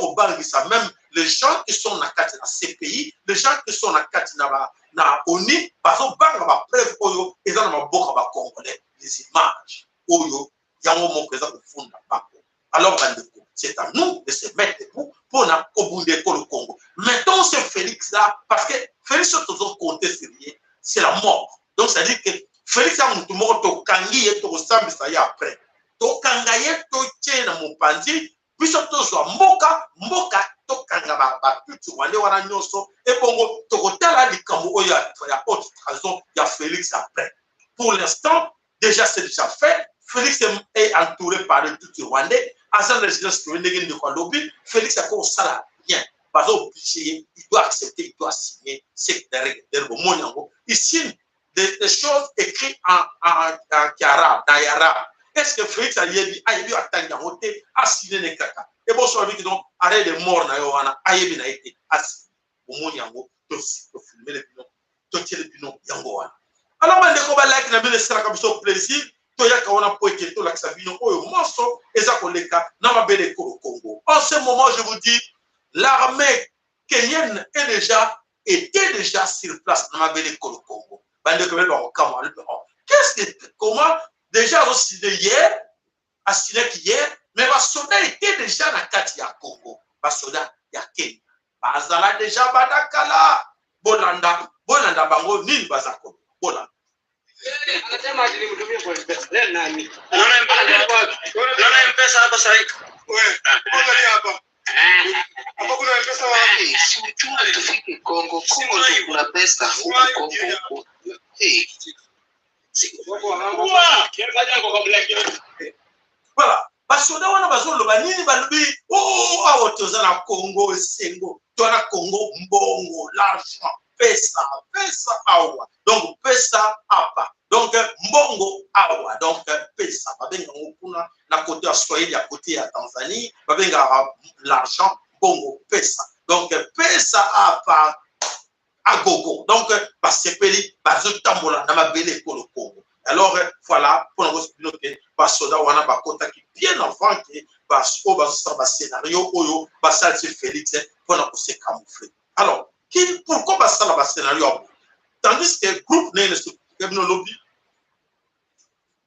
même les gens qui sont dans la CPI, les gens qui sont dans la ONU, parce que banga ba preuve oyo, et dans ma boca ba congolais, les images oyo, yango mon présent au fond de la bako. Alors, c'est à nous de se mettre debout pour au bout de Congo. Mettons ce Félix là, parce que Félix est toujours compté c'est la mort. Donc, ça dit que Félix a tout le monde to kangi et to sambi ça y après. To kangaye to tient dans mon panzi, puis surtout soit moka to kanga ba putu wale wana nyoso et bongo to kotala likambo oyo ya haute trahison ya Félix après. Pour l'instant, déjà c'est déjà fait. Félix est entouré par le tout Rwandais. Azan résidence que de Kwalobi, Félix a encore ça rien. Pas obligé, il doit accepter, il doit signer. C'est derrière mon ici des choses écrites en arabe, dans l'arabe. Est-ce que Félix a dit attendre à signer les caca? Et bon, sur lui donc arrêt de mort na yohana, ayebi na été assis. Au monde yango, to filmer les binons, to tirer les binons yango wana. Alors, man de ko ba like na bele sera comme ça plaisir. En ce moment, je vous dis, l'armée kenyenne était déjà sur place dans ma belle Congo. Comment déjà aussi hier, à hier, mais ma soldat était déjà dans la carte de Congo. Ma soldat, il y a Kenya. Bazala déjà Badakala, Bolanda, Bango, Nil Bazako, Bolanda. Naona mpesa hapa sasa hivi. Wewe, angalia hapa. Hapa kuna mpesa wapi? Si uchunga tufike Kongo. Kongo kuna pesa huko Kongo. Voilà. Basoda wana bazolo banini balubi awo tozana Congo esengo. Tona Congo mbongo l'argent. Pesa awa. Donc, pesa apa. Donc, mbongo awa. Donc, pesa. Babenga ngopuna na côté à Swahili, à côté à Tanzanie. Babenga l'argent, mbongo, pesa. Donc, pesa apa à gogo. Donc, basepeli, bazotambola na mabele pour le Congo. Alors, voilà, pour nous expliquer, basoda wana bakota qui bien avant que baso ba scénario oyo basal Félix pour nous se camoufler. Alors, pourquoi ça va scénario? Tandis que le groupe n'est lobby.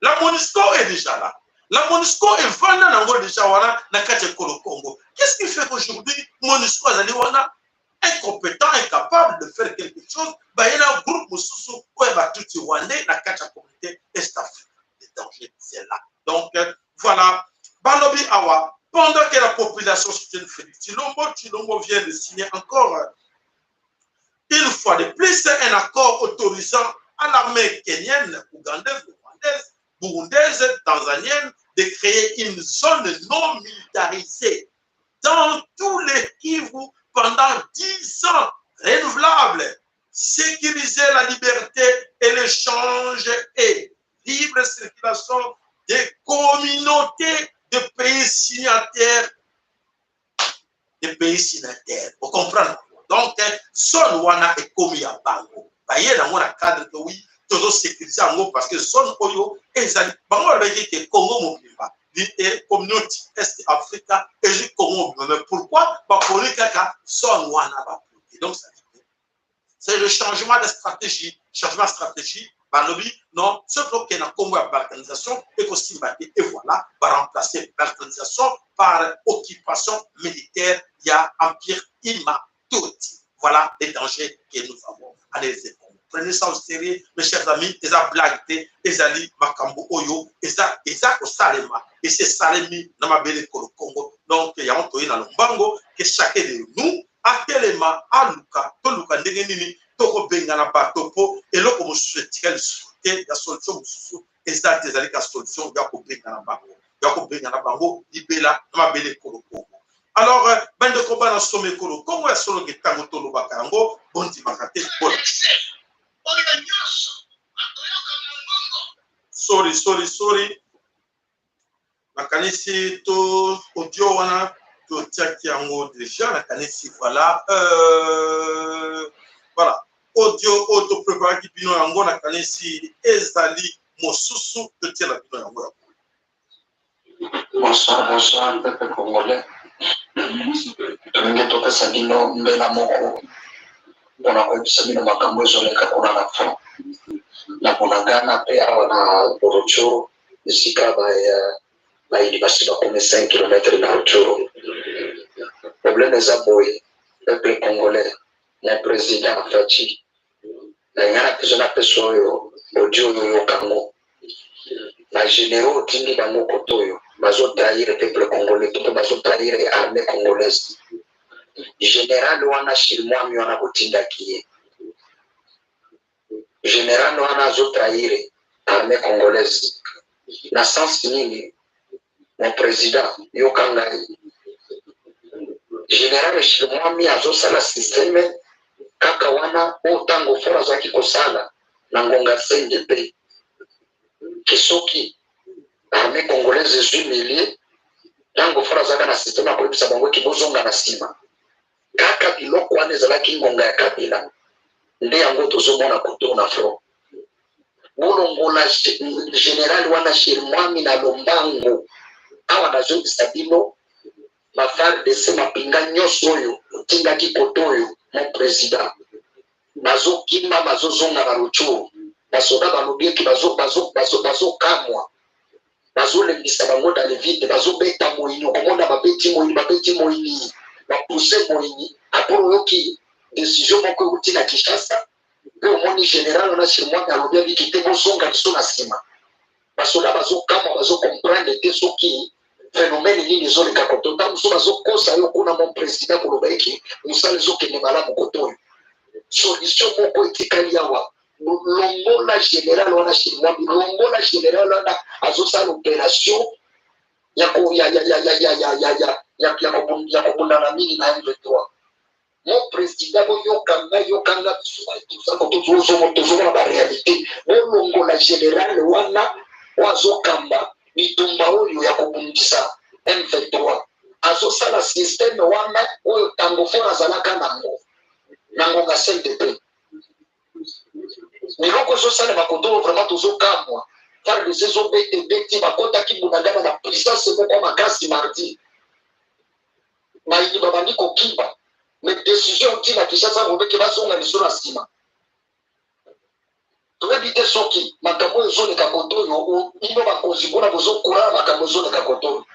La MONUSCO est déjà là. La MONUSCO est vendue déjà dans Congo. Qu'est-ce qui fait qu'aujourd'hui, MONUSCO est incompétent, incapable de faire quelque chose? Il y a un groupe qui est tout Rwandais dans la communauté Est-Afrique. Le danger, c'est là. Donc, voilà. Balobi Awa, pendant que la population soutient Félix Tshilombo vient de signer encore une fois de plus un accord autorisant à l'armée kenyenne, ougandaise, rwandaise, burundaise, tanzanienne de créer une zone non militarisée dans tous les Kivu pendant 10 ans, renouvelable, sécuriser la liberté et l'échange et libre circulation des communautés de pays signataires. Vous comprenez? Donc, son wana est commis à Bango. Il y a un cadre que oui, tout sécuriser en parce que son oyo est Bango avec que Congo Mobimba, la communauté Est-Africa et le Congo. Mais pourquoi? Parce que son wana va produire. Donc, c'est le changement de stratégie. Changement de stratégie, Balobi, non, ce bloc est dans Congo à balkanisation et et voilà, va remplacer balkanisation par occupation militaire. Il y a Empire Ima. Voilà les dangers que nous avons à les épaules. Prenez ça au sérieux, mes chers amis. Ils ont blagué, ils ont dit Makambo Oyo, ils ont Salema. Et c'est Salemi dans ma belle Congo. Donc, il y a un toy dans le Mbango que chacun de nous a tellement à Luka, Toluka Ndengenini, Toko Bengana Batopo, et là, comme je souhaite la solution, et ça, des alliés la solution, il y a Bengana Bango. Yako Benyana Bango, Libela, Mabele Kolo Congo. Alors, ben de combat dans Somme Kolo Congo, est solo que Tango Tolo Bakango, Bondi Makate, Bola. Sorry. Nakanisi to audio wana to tiaki yango déjà nakanisi voilà audio auto préparé qui bino yango nakanisi ezali mosusu to tiela bino yango. Bonsoir peuple congolais. Tolingi topesa bino mbela moko mpona koyebisa bino makambo ezoleka kuna na front na bunagana mpe awa na Rutshuru esika bayini basi bakome 5 km na Rutshuru. Problème eza boye peuple congolais na président Fachi na ngana peso na peso oyo audio oyo yokango na généraux otindi bango koto oyo bazotrahir peuple congolais to bazotrahir armée congolaise. Général wana Shirmwami wana kotindaki ye général wana azotrahir armée congolaise na sens nini mon président yokangai général Shirmwami azosala système kaka wana otango fora azaki kosala na ngonga CNDP kisoki armée congolaise ezumilie tango fora azaka na système akoyebisa bango kibozonga na nsima kaka biloko wana ezalaki ngonga ya Kabila nde yango tozomona koto na front bolongola général wana Shirmwami na lombango awa nazongisa bino FARDC mapinga nyonso oyo otindaki koto oyo mon président bazokima bazozonga na Rutshuru basoda balobi eki bazokamwa bazolembisa bango dans le vide bazobeta moyini okomona babeti moyini bapuse moyini aporo oyoki décision moko euti na Kinshasa mpe omoni général wana Shirmwami alobi abiki te bozonga biso na nsima basoda bazokamwa bazokomprendre te soki phénomène nini ezoleka koto ntango mosusu bazokosa yo kuna mon président koloba eki mosala ezokende malamu koto oyo solution moko etikali awa longola général wana Shirmwami longola général wana azosala opération ya kobundana mini na M23 mon président boyokanga tozomona baréalité bolongola général wana wazokamba bitumba oyo ya kobundisa M23 azosala système wana oyo tango fora azalaka nango ngonga CNDP miloko ezosala makoto vraiment tozokamwa FARDC ezobeti bakotaki bunagana na puissance moko makasi mardi mayini babandi kokiba mais décision ntina Kinshasa bobeki bazonga liso na nsima toyebi te soki makambo oyo ezoleka koto oyo ino bakonzi mpona bozokurana makambo ezoleka koto oyo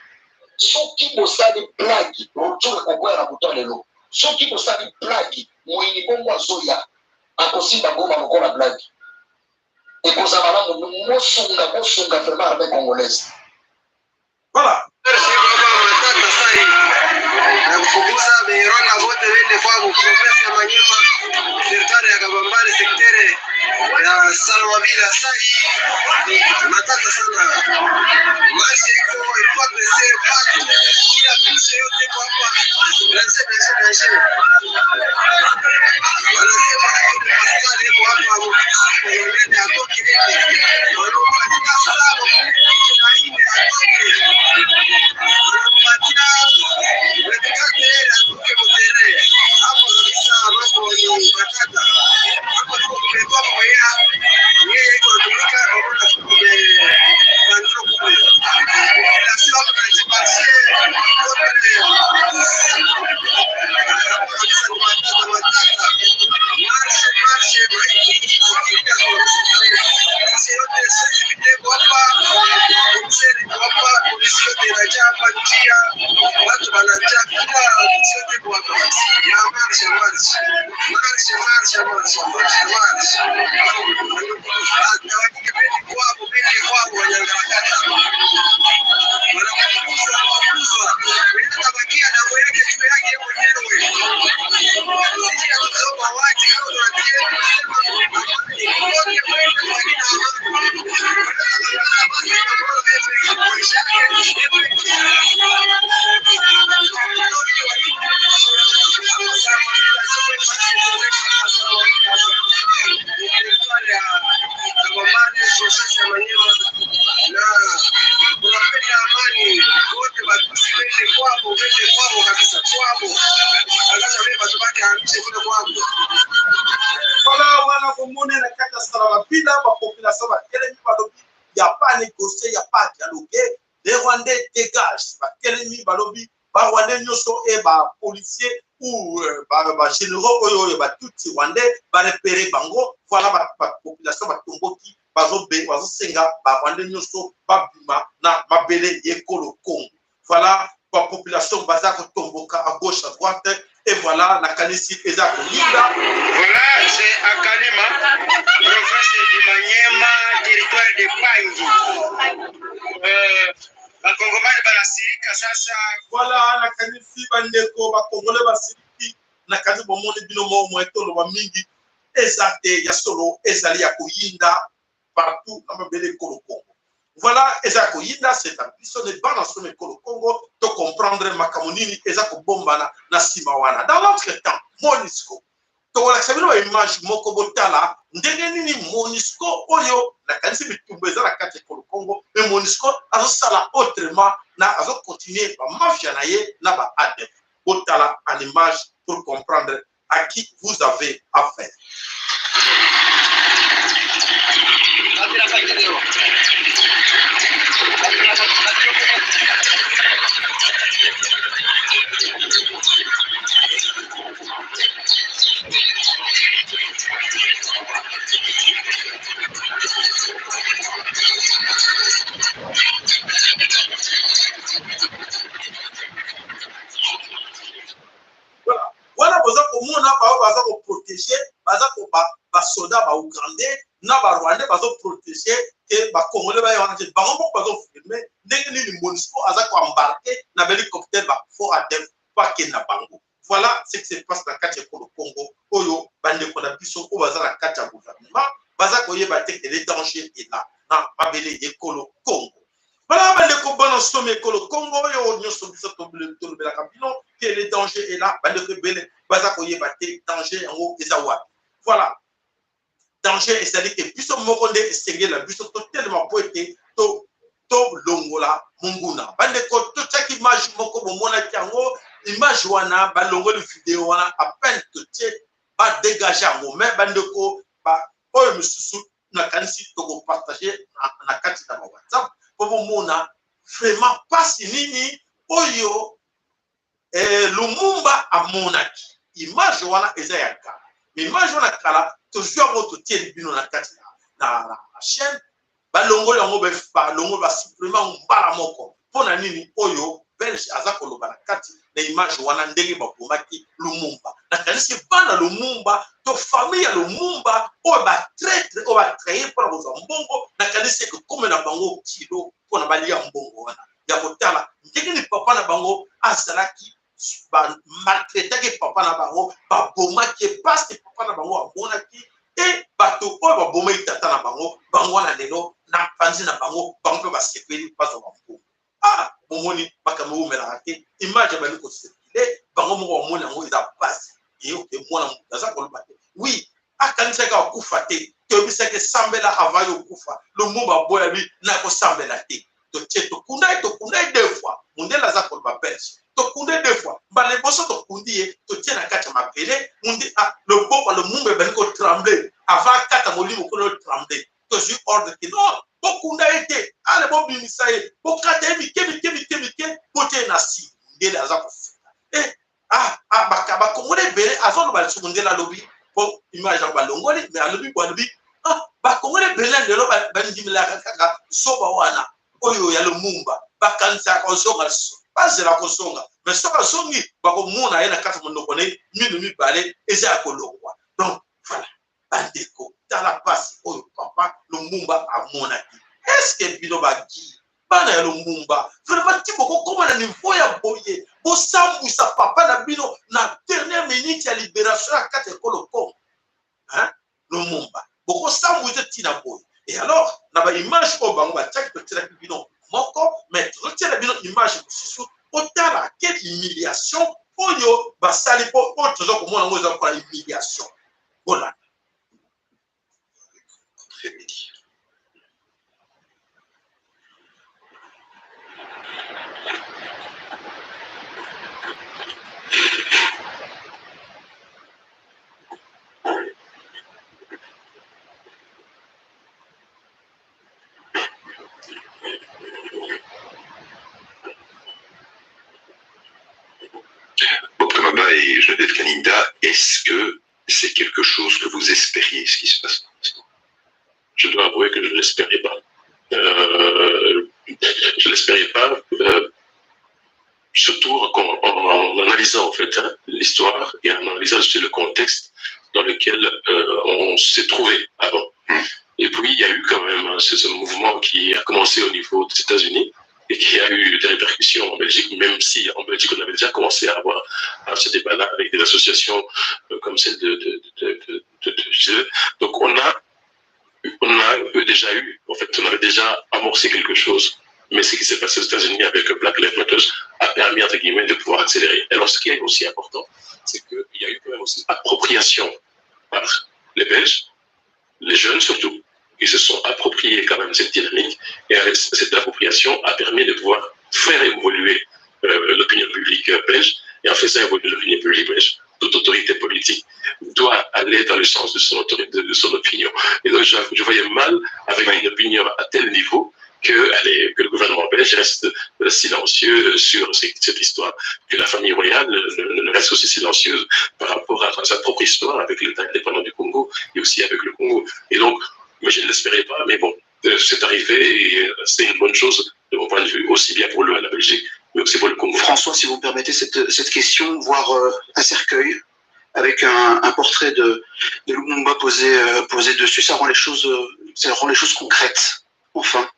soki bosali blagi Rutshuru ekokwea na buto lelo soki bosali blagi moyini bongo azoya akosimba ngoma lokola blagi ekozala malamu mosunga vraiment armée congolaise. Voilà. Nakufukuza Beirona wote wende kwa Profesa Manyema serikali ya Kabambare sektere ya Salwabila sai matata sana maisha iko ilikuwa pese patu kila picha yote kwa hapa lazima wanasema askari kwa hapa mbele atoki wanapatia sababu na hii négocier, il n'y a pas dialoguer. Les Rwandais dégagent. Kelemi Balobi, Rwandais Nyoso et policiers ou généraux, tout Rwandais, repérer Bango, voilà la population, Tomboki, Bazo Senga, Rwandais Nyoso, Babima, na Mabele, Yekolo Congo. Voilà la population Bazako Tomboka à gauche, à droite, et voilà la Kanisi Ezako Linda. Voilà, c'est à Kalima, province de Maniema, territoire de Pangi. Bakongomani banasirika sasa. Voilà na Kanisi Bandeko, Bakongole Basiriki, na Kanisi Bomoni Binomo, Moetolo, Bamingi, Ezate, Yasolo, Ezali Yakoyinda, partout dans Mabele Kolo Congo. Voilà, Ezako Yinda, c'est un puissant de ban dans son école Congo, de comprendre Makamonini, Ezako Bombana, Nasimawana. Dans l'autre temps, Monisco, tu vois la image Moko Botala, Ndengenini Monisco, Oyo, la Kanisi Bitumbeza, la carte école Congo, mais Monisco, a ça autrement, a continué, la mafia naye, n'a pas adepte. Botala en image pour comprendre à qui vous avez affaire. Voilà, vous avez protégé, les soldats ougandais, les Rwandais protéger et les Congolais vont filmer. Les MONUSCO ont embarqué dans l'hélicoptère pour aller à Bango. Voilà ce qui se passe dans le Congo. Oyo, bande qu'on a pu au bazar à le gouvernement. Bazar les dangers est là. Dans Babélé et Congo. Voilà, bande qu'on a sommé Congo. Yo, nous sommes tous les capitaux. Que le danger est là. Bande rebelle. Bazar qu'on danger en haut des Awa. Voilà. Danger, c'est-à-dire que puisque Mokonde est la puisque totalement poété, to longola munguna. Bande ko to chaque image moko bomona kiango, image wana ba longo le vidéo wana à peine que tu ba dégager en mais bande ko ba oyo mususu na kanisi to ko partager na kati na WhatsApp pour bomona vraiment pas nini oyo Lumumba amonaki. Image wana eza ya kala. Image wana kala toujours votre tiers bino na kati na chaîne balongolo yango balongolo ba supprimer mbala moko pona nini oyo belge azako loba na kati na image wana ndenge babomaki Lumumba na kanisi bana Lumumba to famille ya Lumumba oyo ba traître oyo ba trahir pour la mbongo na kanisi que comme na bango kilo pona balia mbongo wana ya kotala ndenge ni papa na bango azalaki maltraitaki papa na bango babomaki parce que papa na bango amonaki et bato oyo babomaki tata na bango wana lelo na panzi na bango mpe basepeli bazwa bampo bomoni makambo omelaka te image abali kosepile bango moko bamoni yango eza pasi eyoke mwana aza koloba te oui akanisaki akufa te toyebisaki sambela avant yo okufa Lumumba boya bi na kosambela te totie tokunda ye deux fois mundele aza koloba belge tokunde deux fois mbala boso tokundi ye totie na kati ya mabele mundi loboko Lumumba ebali kotremble avant kata molimo kono tremble tozwi ordre ke non bokunda ye te ale bobimisa ye bokata ye mike botie na si ndele aza koseka bakongole ebele azoloba lisuku ndele alobi po image yango balongoli mais alobi balobi bakongole ebele lelo bandimelaka kaka zoba wana oyo ya Lumumba bakanisaka kozonga bazela kozonga mais soki azongi bakomona ye na kati monoko ne mino mibale eza ya kolongwa donc voilà bandeko tala pasi oyo papa Lumumba amonaki est-ce que bino bagi bana ya Lumumba vraiment ti bokokoma na niveau ya boye bosambwisa papa na bino na dernière minute ya libération ya kati ekolo Congo Lumumba bokosambwisa ntina boye et alors na baimage oyo bango batiaki totielaki bino moko mais tozotiela bino image mosusu otala quelle humiliation oyo basali mpo oyo toza komona yango eza kola humiliation olanda Lumumba et Joseph Kaninda, est-ce que c'est quelque chose que vous espériez, ce qui se passe maintenant? Je dois avouer que je ne l'espérais pas. Je ne l'espérais pas, surtout en analysant en fait l'histoire et en analysant le contexte dans lequel on s'est trouvé avant. Et puis il y a eu quand même ce mouvement qui a commencé au niveau des États-Unis et qui a eu des répercussions en Belgique, même si en Belgique on avait déjà commencé à avoir ce débat-là avec des associations comme celle de donc on avait déjà amorcé quelque chose, mais ce qui s'est passé aux États-Unis avec Black Lives Matter a permis, entre guillemets, de pouvoir accélérer. Alors, ce qui est aussi important, c'est qu'il y a eu quand même aussi appropriation par les Belges, les jeunes surtout, qui se sont appropriés quand même cette dynamique, et cette appropriation a permis de pouvoir faire évoluer l'opinion publique belge, et en faisant évoluer l'opinion publique belge, toute autorité politique doit aller dans le sens de son opinion. Et donc, je voyais mal avec une opinion à tel niveau que le gouvernement belge reste silencieux sur cette histoire, que la famille royale reste aussi silencieuse par rapport à sa propre histoire avec l'État indépendant du Congo et aussi avec le Congo. Et donc, mais je ne l'espérais pas, mais bon, c'est arrivé et c'est une bonne chose de mon point de vue, aussi bien pour la Belgique, mais aussi pour le Congo. François, si vous me permettez cette question, voir un cercueil avec un portrait de Lumumba posé dessus, ça rend les choses concrètes, enfin.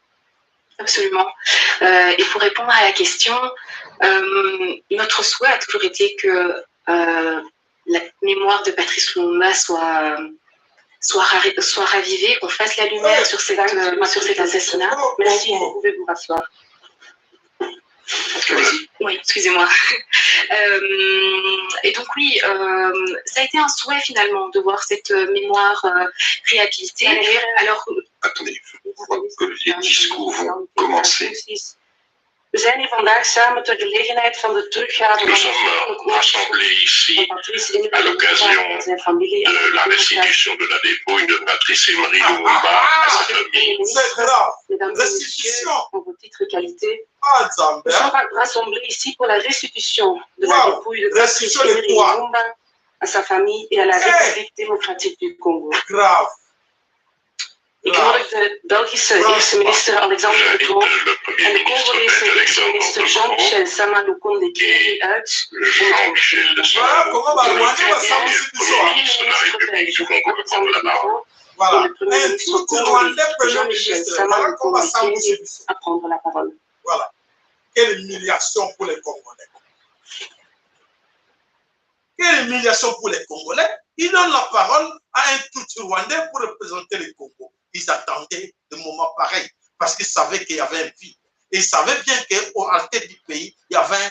Absolument. Et pour répondre à la question, notre souhait a toujours été que la mémoire de Patrice Lumumba soit ravivée, qu'on fasse la lumière sur cet assassinat. Merci, vous pouvez vous rasseoir. Oui, excusez-moi. Et donc oui, ça a été un souhait finalement de voir cette mémoire réhabilitée. Alors, attendez, je crois que les discours vont commencer. We zijn hier vandaag samen ter gelegenheid van de teruggave Nous sommes rassemblés ici à l'occasion de la restitution de la dépouille de Patrice Emery Lumumba à sa famille. C'est grave. Mesdames et messieurs, en vos titres et qualités, nous sommes rassemblés ici pour la restitution de la dépouille de Patrice Emery Lumumba à sa famille et à la République démocratique du Congo. Grave. Ik nodig de Belgische eerste minister Alexander De Croo en de Congolese eerste minister Jean-Michel Sama Lukonde Kyeri uit om het à prendre la parole. Voilà. Quelle humiliation pour les Congolais. Quelle humiliation pour les Congolais. Ils donnent la parole à un Tutsi rwandais pour représenter le Congo. Ils attendaient des moments pareils parce qu'ils savaient qu'il y avait un vide. Et ils savaient bien qu'à la tête du pays, il y avait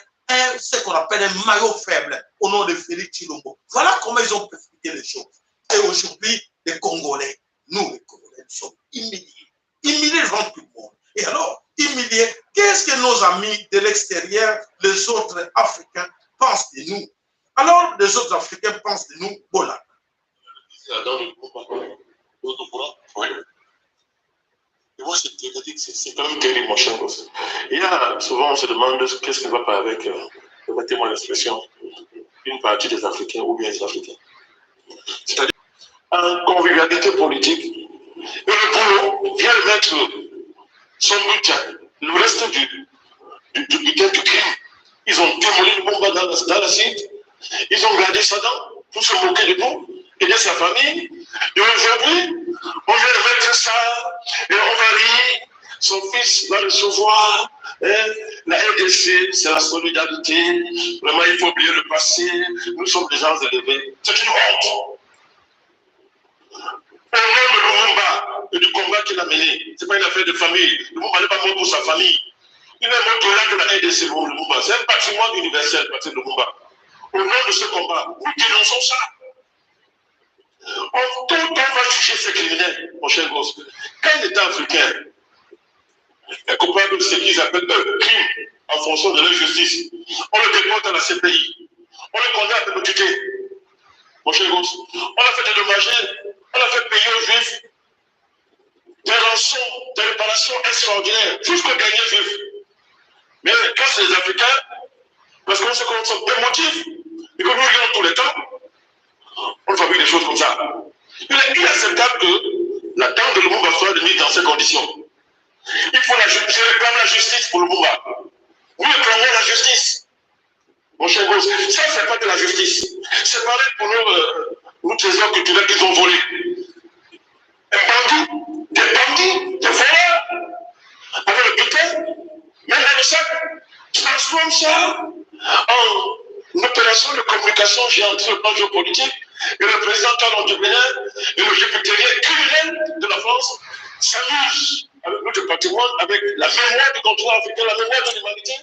ce qu'on appelle un maillot faible au nom de Félix Tshilombo. Voilà comment ils ont précipité les choses. Et aujourd'hui, les Congolais, nous les Congolais, nous sommes humiliés. Humiliés devant tout le monde. Et alors, humiliés, qu'est-ce que nos amis de l'extérieur, les autres Africains, pensent de nous? Alors, les autres Africains pensent de nous, voilà. Oui. Et moi, c'est quand même terrible, mon cher. Il y a souvent, on se demande qu'est-ce qui ne va pas avec, permettez-moi l'expression, une partie des Africains ou bien des Africains. C'est-à-dire, en convivialité politique, et le boulot vient de mettre son but, le reste du crime. Ils ont démoli le bomba dans la site, ils ont gardé sa dent pour se moquer de nous et de sa famille. Et aujourd'hui, on vient de mettre ça et on va rire. Son fils va recevoir la RDC, c'est la solidarité. Vraiment, il faut oublier le passé. Nous sommes des gens élevés. C'est une honte. Au nom de Lumumba et du combat qu'il a mené, ce n'est pas une affaire de famille. Lumumba n'est pas mort pour sa famille. Il est mort pour là que la RDC pour Lumumba. C'est un patrimoine universel, Patrice Lumumba. Au nom de ce combat, nous dénonçons ça. Tout le temps, va juger ces criminels, mon cher gosse. Quand un État africain est coupable de ce qu'ils appellent un crime en fonction de leur justice, on le déporte à la CPI. On le condamne à perpétuité. Mon cher gosse, on a fait dédommager, on a fait payer aux juifs des rançons, des réparations extraordinaires, jusqu'au dernier juif. Mais quand c'est les Africains, parce qu'on sait qu'on sont des motifs, et que nous rions tout le temps, on fabrique des choses comme ça. Il est inacceptable que la tante de Lumumba soit mise dans ces conditions. Il faut je réclame la justice pour Lumumba. Nous réclamons la justice. Mon cher Gauss, ça, c'est pas de la justice. C'est pareil pour nos trésors culturels qu'ils ont volés. Des bandits, des voleurs, avec le butin, même dans le sac, transforme ça en opération de communication géante sur le plan géopolitique. Et le président Talon du Bénin et le jupitérien criminel de la France s'amusent avec notre patrimoine, avec la mémoire du continent africain, la mémoire de l'humanité.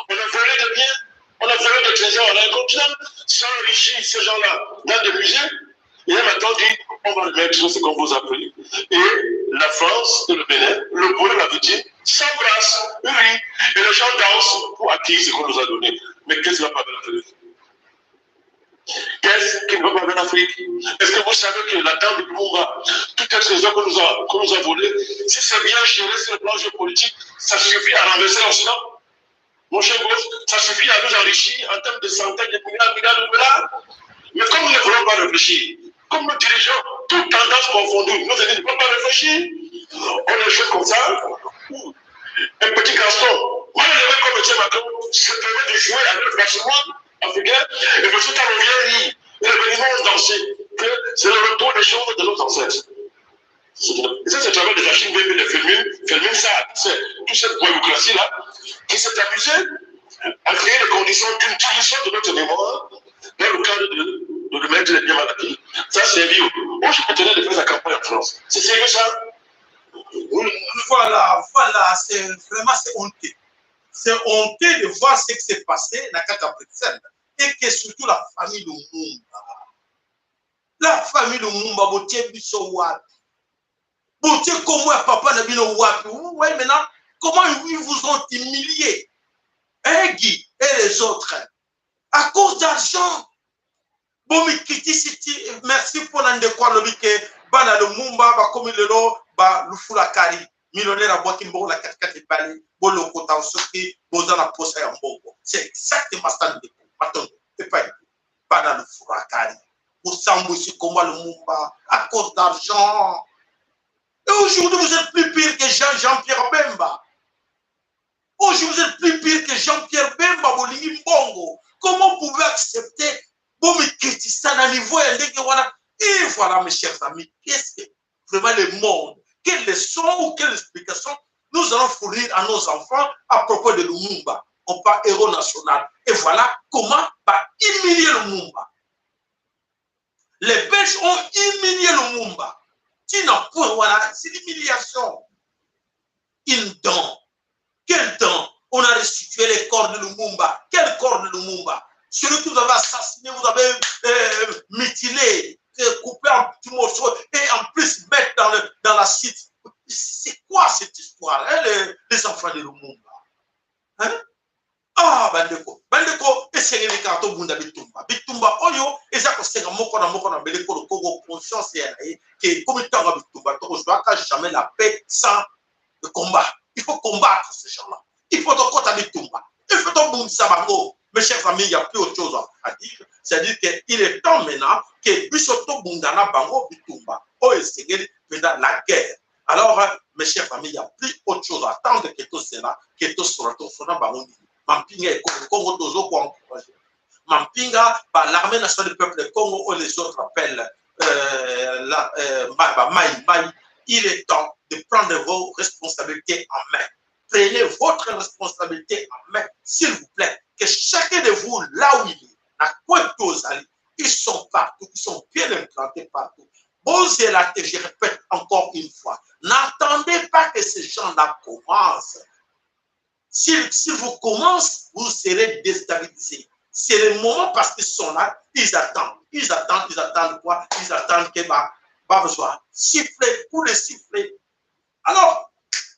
On a volé des biens, on a volé des trésors à un continent, sans enrichir ces gens-là dans des musées. Et là maintenant dit, on va le mettre sur ce qu'on vous a pris. Et la France et le Bénin, le beau et la petite, s'embrassent, rient, et les gens dansent pour acquérir ce qu'on nous a donné. Mais qu'est-ce qui va pas bien en Afrique? Qu'est-ce qui ne va pas bien en Afrique? Est-ce que vous savez que la tante de Lumumba, toutes les trésors qu'on nous a volés, si c'est bien géré sur le plan géopolitique, ça suffit à renverser l'Occident? Mon cher Gauss, ça suffit à nous enrichir en termes de centaines de milliards de dollars. Mais comme nous ne voulons pas réfléchir, comme nos dirigeants, toutes tendances confondues, nous ne voulons pas réfléchir, on est fait comme ça, un petit garçon, moi je vais comme M. Macron, se permet de jouer avec le patrimoine africain, et M. Talon vient dire, et les Béninois ont dansé, que c'est le retour des choses de nos ancêtres. Et ça, c'est à travers des archives BP de Felmin Saad, c'est toute cette bureaucratie-là, qui s'est amusée à créer les conditions d'une dilution de notre mémoire dans le cadre de mettre les biens mal acquis. Ça, c'est vieux. Moi, je prétendais de faire sa campagne en France. C'est sérieux, ça? Voilà, c'est vraiment honteux. C'est honteux de voir ce qui s'est passé dans Kaka Bruxelles. Et que surtout la famille de Lumumba. La famille de Lumumba, Botier Bissowat. Botier comme moi, papa n'a bien Wapi. Vous voyez maintenant comment ils vous ont humilié. Hein, Guy et les autres. À cause d'argent. Bon, merci pour l'endéquat, le bique, bana le Mumba, comme le lot, le Fulakari, millionnaire à boîte, la 4 de balai, le coton soki, bosan la poste en bobo. C'est exactement ça le Attends, c'est pas bana le Fulakari. Vous s'embouchez comme le Mumba, à cause d'argent. Et aujourd'hui, vous êtes plus pire que Jean-Pierre Bemba. Aujourd'hui, vous êtes plus pire que Jean-Pierre Bemba, Bolini Bongo. Comment vous pouvez accepter? Bon, mais qu'est-ce que ça à niveau? Et voilà, mes chers amis, qu'est-ce que vraiment le monde, quelle leçon ou quelle explication nous allons fournir à nos enfants à propos de Lumumba, on parle héros national. Et voilà comment humilier Lumumba. Les Belges ont humilié Lumumba. Voilà, c'est l'humiliation. Une dent. Quel dent? On a restitué les corps de Lumumba. Quel corps de Lumumba? Celui que vous avez assassiné, vous avez mutilé, coupé en petits morceaux et en plus mettre dans la site. C'est quoi cette histoire, hein, les enfants de Lumumba? Hein? Ah, Bandeko, et c'est les cartons Bunda Bitumba. Bitumba, Oyo, et ça, c'est un mot qu'on a mêlé pour le Congo, conscience et qui comme il t'en va Bitumba, je ne dois jamais la paix sans le combat. Il faut combattre ces gens-là. Il faut donc à Bitumba. Il faut donc Bunda Sabango. Mes chers amis, il n'y a plus autre chose à dire. C'est-à-dire qu'il est temps maintenant que Bissoto Bundana Bango Bitumba, pendant la guerre. Alors, mes chers amis, il n'y a plus autre chose à attendre que tout cela, que tout cela, Bango. Mampinga et Congo Tozo pour encourager. Mampinga, l'armée nationale du peuple du Congo, ou les autres appellent Maï. Il est temps de prendre vos responsabilités en main. Prenez votre responsabilité en main, s'il vous plaît. Que chacun de vous, là où il est, à Pointe-aux-Allées, ils sont partout, ils sont bien implantés partout. Bon, c'est là que je répète encore une fois. N'attendez pas que ces gens-là commencent. S'ils vous commencent, vous serez déstabilisés. C'est le moment parce qu'ils sont là, ils attendent. Ils attendent quoi? Ils attendent que besoin siffler pour les siffler. Alors,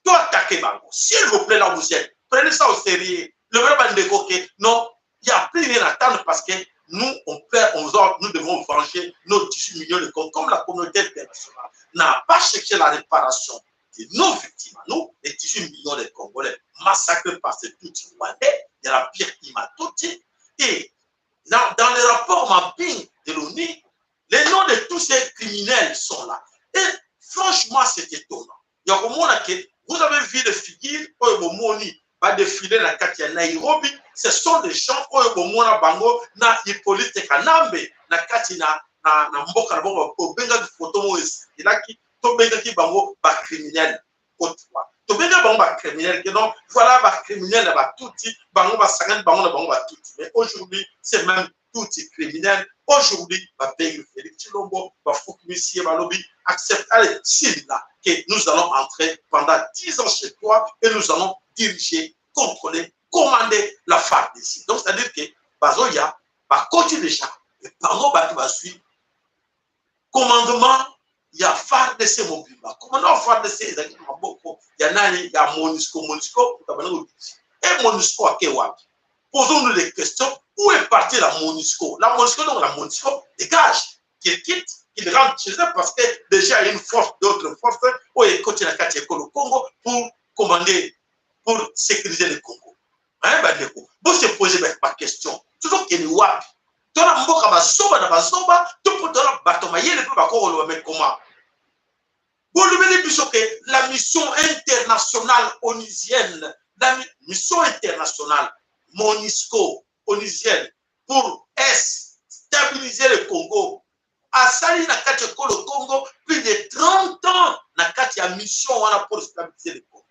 toi, attaquez Bango. S'il vous plaît, là où vous êtes, prenez ça au sérieux. Le vrai Bandeko, non, il n'y a plus rien à attendre parce que nous, nous devons venger nos 18 millions de Congolais, comme la communauté internationale n'a pas cherché la réparation de nos victimes. Nous, les 18 millions de Congolais massacrés par ces petits Rwandais, il y a la pire Imatoti. Et Dans les rapports mapping de l'ONU, les noms de tous ces criminels sont là. Et franchement, c'est étonnant. Vous avez vu les figures qui ont défilé dans Katia Nairobi. Ce sont des gens qui ont bango na Hippolyte Kanambe na Katina na mboka na bango ko benga photo moïse. Il a qui to benga qui bango ba criminel. To benga bango ba criminel que non voilà ba criminel ba touti bango ba sangan bango na bango ba touti. Mais aujourd'hui, c'est même touti criminel. Aujourd'hui, ba pays Félix Chilombo ba Foukimissi Balobi accepte allez c'est là que nous allons entrer pendant 10 ans chez toi et nous allons diriger, contrôler, commander la FARDC ici. Donc, c'est-à-dire que, Bazoya, va continuer déjà. Et par qui va suivre. Commandement, il y a FARDC mobile. Commandement FARDC, il y en a, il y a Monisco, et Monisco à Kewabi. Posons-nous des questions. Où est partie la Monisco? La Monisco, donc la Monisco, dégage, qu'il quitte, qu'il rentre chez eux parce que déjà il y a une force, d'autres forces, où il continue à Katia le Congo pour commander, pour sécuriser le Congo. Hein, vous se posez ma question. Toujours qu'il y a une wabi. Tu as un mboka basoba na basoba, tu peux te la batomayer, le peu bakoro le mettre comment? Vous lui dites que la mission internationale onusienne, la mission internationale Monisco onusienne pour stabiliser le Congo, a sali na kati le Congo plus de 30 ans na kati ya mission pour stabiliser le Congo.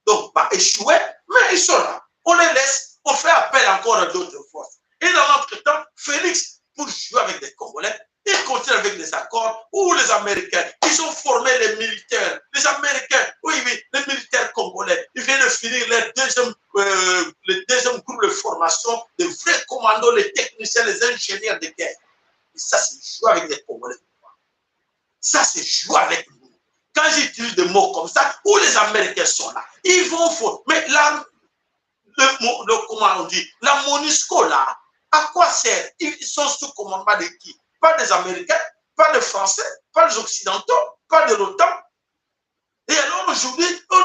Donc, pas échoué, mais ils sont là. On les laisse, on fait appel encore à d'autres forces. Et dans l'entretemps, Félix, pour jouer avec les Congolais, il continue avec les accords où les Américains, ils ont formé les militaires. Les Américains, oui, les militaires congolais, ils viennent de finir le deuxième groupe de formation de vrais commandos, les techniciens, les ingénieurs de guerre. Et ça, c'est jouer avec les Congolais. Ça, c'est jouer avec nous. Quand j'utilise des mots comme ça, où les Américains sont là, ils vont... Mais là, comment on dit, la Monisco là, à quoi sert? Ils sont sous commandement de qui? Pas des Américains, pas des Français, pas des Occidentaux, pas de l'OTAN. Et alors aujourd'hui, oh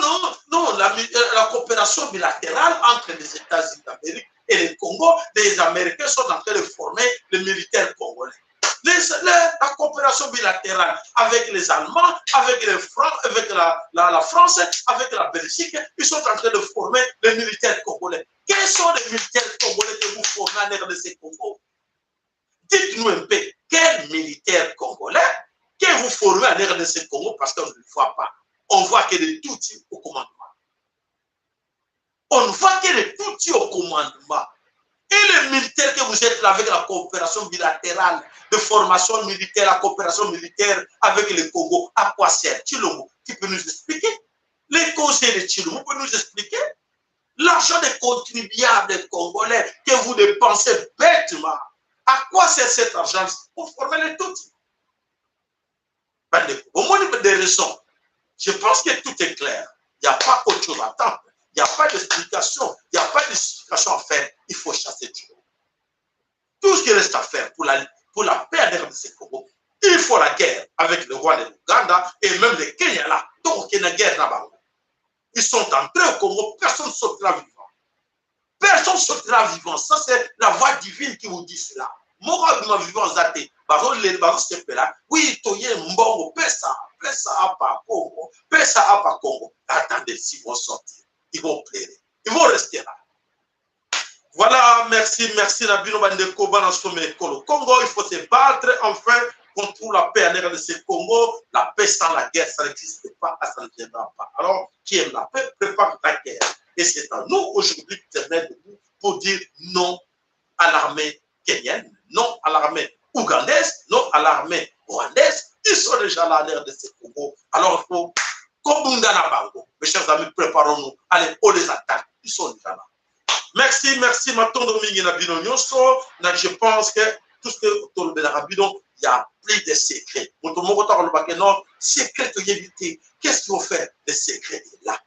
non, la coopération bilatérale entre les États-Unis d'Amérique et le Congo, les Américains sont en train de former les militaires congolais. La coopération bilatérale avec les Allemands, avec les Francs, avec la France, avec la Belgique, ils sont en train de former les militaires congolais. Quels sont les militaires congolais que vous formez en RDC Congo? Dites-nous un peu, quels militaires congolais que vous formez en RDC Congo parce qu'on ne le voit pas. On voit que des tout-petits au commandement. On voit que des tout-petits au commandement. Et les militaires que vous êtes là avec la coopération bilatérale de formation militaire, la coopération militaire avec le Congo, à quoi sert? Chilombo, tu peux nous expliquer? Les conseils de Chilombo, vous pouvez nous expliquer? L'argent des contribuables congolais que vous dépensez bêtement, à quoi sert cet argent pour former les tout-petits? Au moins des raisons. Je pense que tout est clair. Il n'y a pas autre chose à attendre. Il n'y a pas d'explication. Il n'y a pas d'explication à faire. Il faut chasser Dieu. Tout ce qui reste à faire pour la paix de ces Congo, il faut la guerre avec le roi de l'Ouganda et même les Kenya là. Donc, il y a une guerre là-bas. Ils sont entrés au Congo. Personne ne sortira vivant. Personne ne sortira vivant. Ça, c'est la voix divine qui vous dit cela. Moi, je suis vivant zaté. Oui, toye mbongo, pesa à pas Congo, pesa à pas Congo. Attendez, s'ils vont sortir, ils vont pleurer, ils vont rester là. Voilà, merci Nabino Bandeko Banasome Kolo Congo. Il faut se battre enfin contre la paix en RDC Congo. La paix sans la guerre, ça n'existe pas, ça ne viendra pas. Alors, qui aime la paix, prépare la guerre. Et c'est à nous aujourd'hui de se mettre debout pour dire non à l'armée kenyenne, non à l'armée ougandaise, non à l'armée rwandaise. Ils sont déjà là en RDC Congo. Alors, il faut Kobundana Bango. Mes chers amis, préparons-nous. Allez, on les attaque. Ils sont déjà là. Merci, Matondo Mingi Nabino Nyoso. Je pense que tout ce que tu as Rabino, il y a plus de secrets. Secrets que éviter. Qu'est-ce qu'il faut faire? Les secrets est là.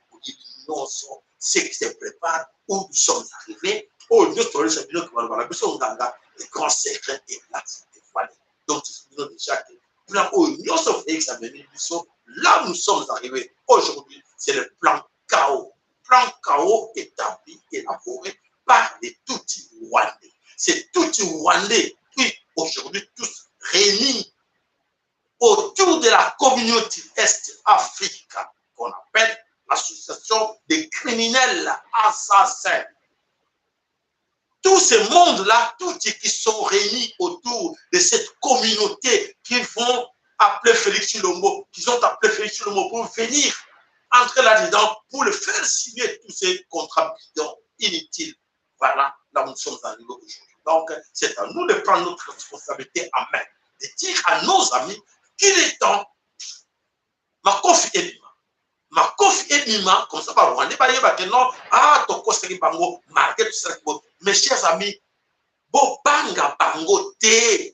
C'est qui se prépare, où nous sommes arrivés. Oh, nous sommes les grands secrets est là. Donc, nous déjà que là, nous sommes arrivés. Aujourd'hui, c'est le plan chaos. Plan chaos établi, élaboré par les tout-petits Rwandais. c'est tout Rwandais qui aujourd'hui tous réunis autour de la communauté Est-Africaine qu'on appelle l'association des criminels assassins. Tous ces mondes-là, tous ceux qui sont réunis autour de cette communauté qui vont appeler Félix Tshilombo, qui ont appelé Félix Tshilombo pour venir entrer là-dedans, pour le faire signer tous ces contrats bidons inutiles. Voilà, là où nous sommes arrivés aujourd'hui. Donc, c'est à nous de prendre notre responsabilité en main, de dire à nos amis qu'il est temps, Makofi et Mima, comme ça, on n'est pas non, ah, toko seki bango, marqué tout ça. Mes chers amis, bo banga bango te.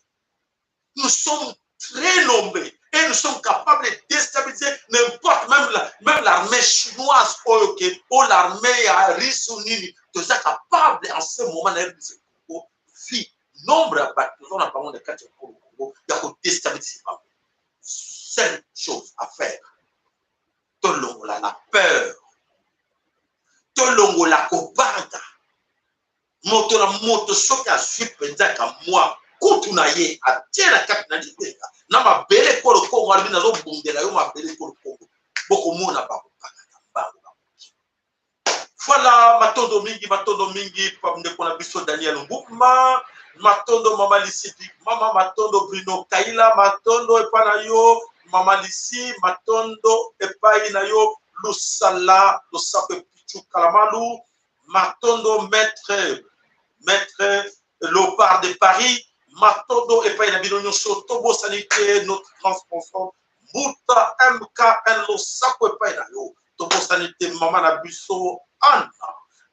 Nous sommes très nombreux et nous sommes capables de déstabiliser n'importe, même l'armée chinoise ou l'armée russe, nous sommes capables en ce moment de nombre de bâtiments dans le Congo, il y a déstabiliser. Seule chose à faire. Tolongola la peur, tolongola kobanga, moto la moto soki azwi penza ka moi kutu na ye atie na kati na libeka na mabele kolo kongo alibi nazobundela yo mabele kolo kongo bokomona bakobanga na mbango. Voilà matondo mingi ndeko na biso Daniel Mbuma, matondo mama Lisidi, mama matondo Bruno Kaila, matondo epana yo Mama Lissi, matondo epai na yo Lusala, Losape Pichu Kalamalu, matondo maître Lopard de Paris, matondo epai na bino nyonso Tobo Sanité, notre grand sponsor, Mouta MKN Losako epai na yo, Tobo Sanité Mama na biso Anna,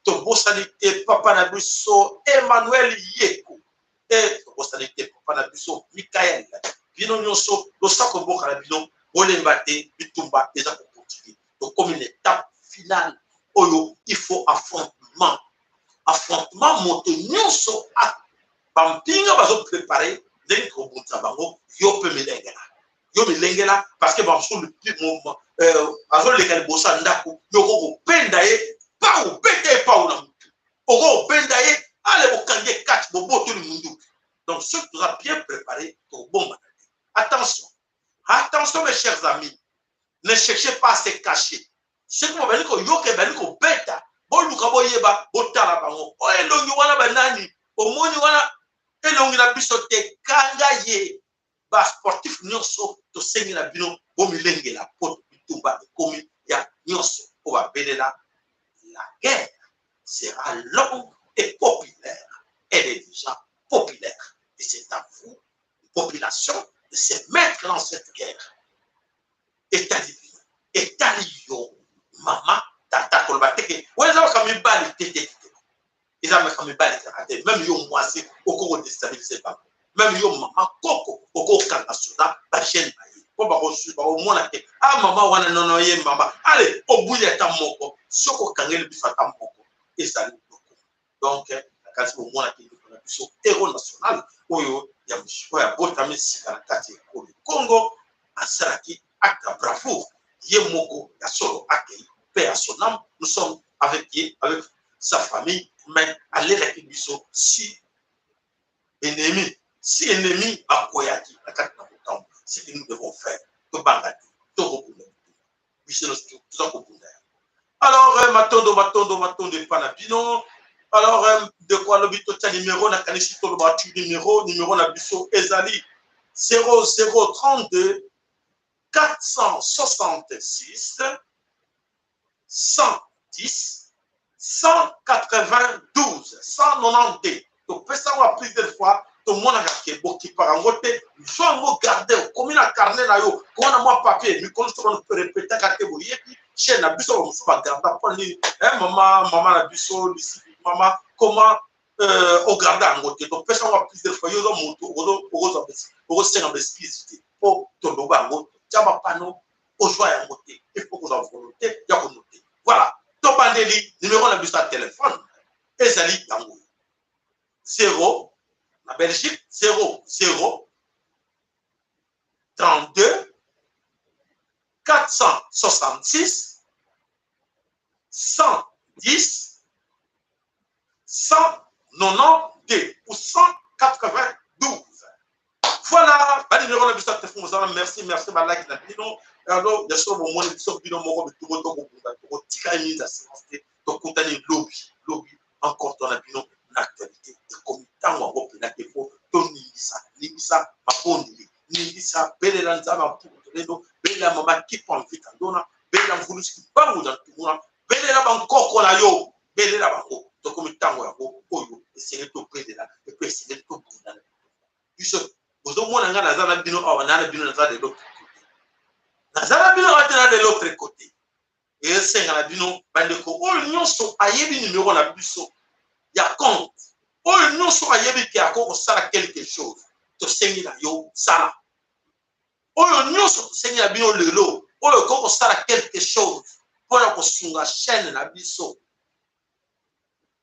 Tobo Sanité Papa na biso Emmanuel Yeko, et Tobo Sanité Papa na biso Michael. Bino nyonso losako boka na bino olembate bitumba eza ko continuer. Donc comme une étape finale oyo il faut affrontement moto nyonso a bampinga bazo préparer ndenge ko bunza bango yo pe melengela parce que ba sur le petit mouvement azo le kali bossa ndako yo ko penda ye pa ou pete pa ou na mutu oko penda ye ale bokange kat bobo tout le monde. Donc ceux qui ont bien préparé pour bon. Attention, mes chers amis, ne cherchez pas à se cacher. Ce que vous avez dit, c'est que vous avez bêta. Bon, vous avez dit, vous avez dit, vous avez dit, vous avez dit, vous avez dit, kangaye ba sportif nyonso to sengi na bino bo milenge la poto bitumba komi ya nyonso o ba belela. La guerre sera longue et populaire. Elle est déjà populaire et c'est à vous, population, de se mettre dans cette guerre. Étalio, maman, tata, kolbateke. Ou les gens qui ont bali tété. Ils ont mis bali tété. Même yo moisi, au cours de déstabiliser pas. Même yo maman koko, au cours de national, la chaîne baye. Pour pas reçu, au moins la tête. Ah maman, wana nono ye maman. Allez, au bout de ta moko, soko kangel bifata moko. Et ça nous beaucoup. Donc, quand au moins la tête, on a pu sur héros national. Oyo ya mshiko ya botami sikana kati ya Congo asalaki acte bravo ye moko ya solo akei paix à son âme. Nous sommes avec sa famille mais aller la biso si ennemi a koyaki la kati na botambo ce que nous devons faire to bangati to kokunda biselo tout ça kokunda. Alors matondo panabino. Alors, de quoi le but numéro na kanisito le batu numéro na biso ezali 0032 466 110 192 192. Donc, ça va plusieurs fois. Tout le monde a gagné. Bon, qui part en vote, il faut garder. Comme il a carnet là, quand on a moins papier, mais quand on peut répéter, quand on a chez la biso, on va garder. Maman, la biso, maman, comment on garde en vote. Donc, ça va plusieurs fois. Il y a un moto, on va se pour ton logo, tu vas pas nous, au joie en vote. Il faut que vous en volonté, il y a qu'on note. Voilà. Ton bandeli, numéro de biso à téléphone, Ezali Yango. 0, la Belgique, 0, 0, 32, 466, 110, 192. 2 ou 192. Voilà, merci, merci, Balak, alors, bien sûr, au moins, ils sont bien au moins, lobby, encore dans la bilan, l'actualité, comme tant on va faire des fois, Nibisa, Mabondi, Nibisa, Belanza, Maputo, Bela Mama qui prend vite en donnant, Bela Voulus qui parle dans tout le monde, Bela Banco, Colayo, Bela Banco, donc comme tant on va faire, essayer de près de là, et puis essayer de tout le monde. Vous au moins, on a un bino, on a un bino de l'autre côté. On a un bino de l'autre côté. Et c'est un bino, bandeko, oh, nous sommes à yebi numéro la busso. Il y a compte. Oh, nous sommes à yebi qui a encore ça quelque chose. To sengi la yo, ça. Oh, nous sommes sengi la bino le lot. Oh, le corps ça quelque chose. Pour la kosunga chaîne la busso.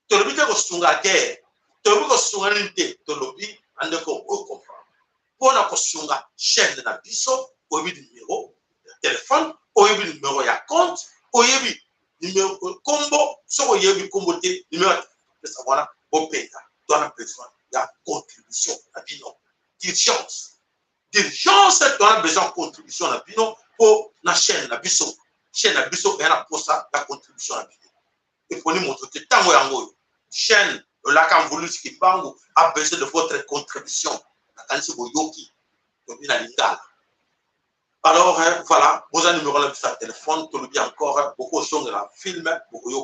To le bite kosunga guerre. To le bite kosunga ninte. To le bite, bandeko, oh, comprend. Pour la kosunga chaîne de la biso, au numéro de téléphone, au numéro de compte, au numéro combo, sur le combo de numéro de savoir au pays. Dans la besoin de contribution à bilan. D'urgence. D'urgence, dans la besoin de contribution à bilan pour la chaîne de biso. Chaîne de biso, et pour ça, la contribution à bilan. Et pour nous montrer que tant que chaîne de la Camboulus qui parle a besoin de votre contribution. Alors, voilà, vous avez le numéro de sa téléphone, tout le bien encore, beaucoup de la film, beaucoup de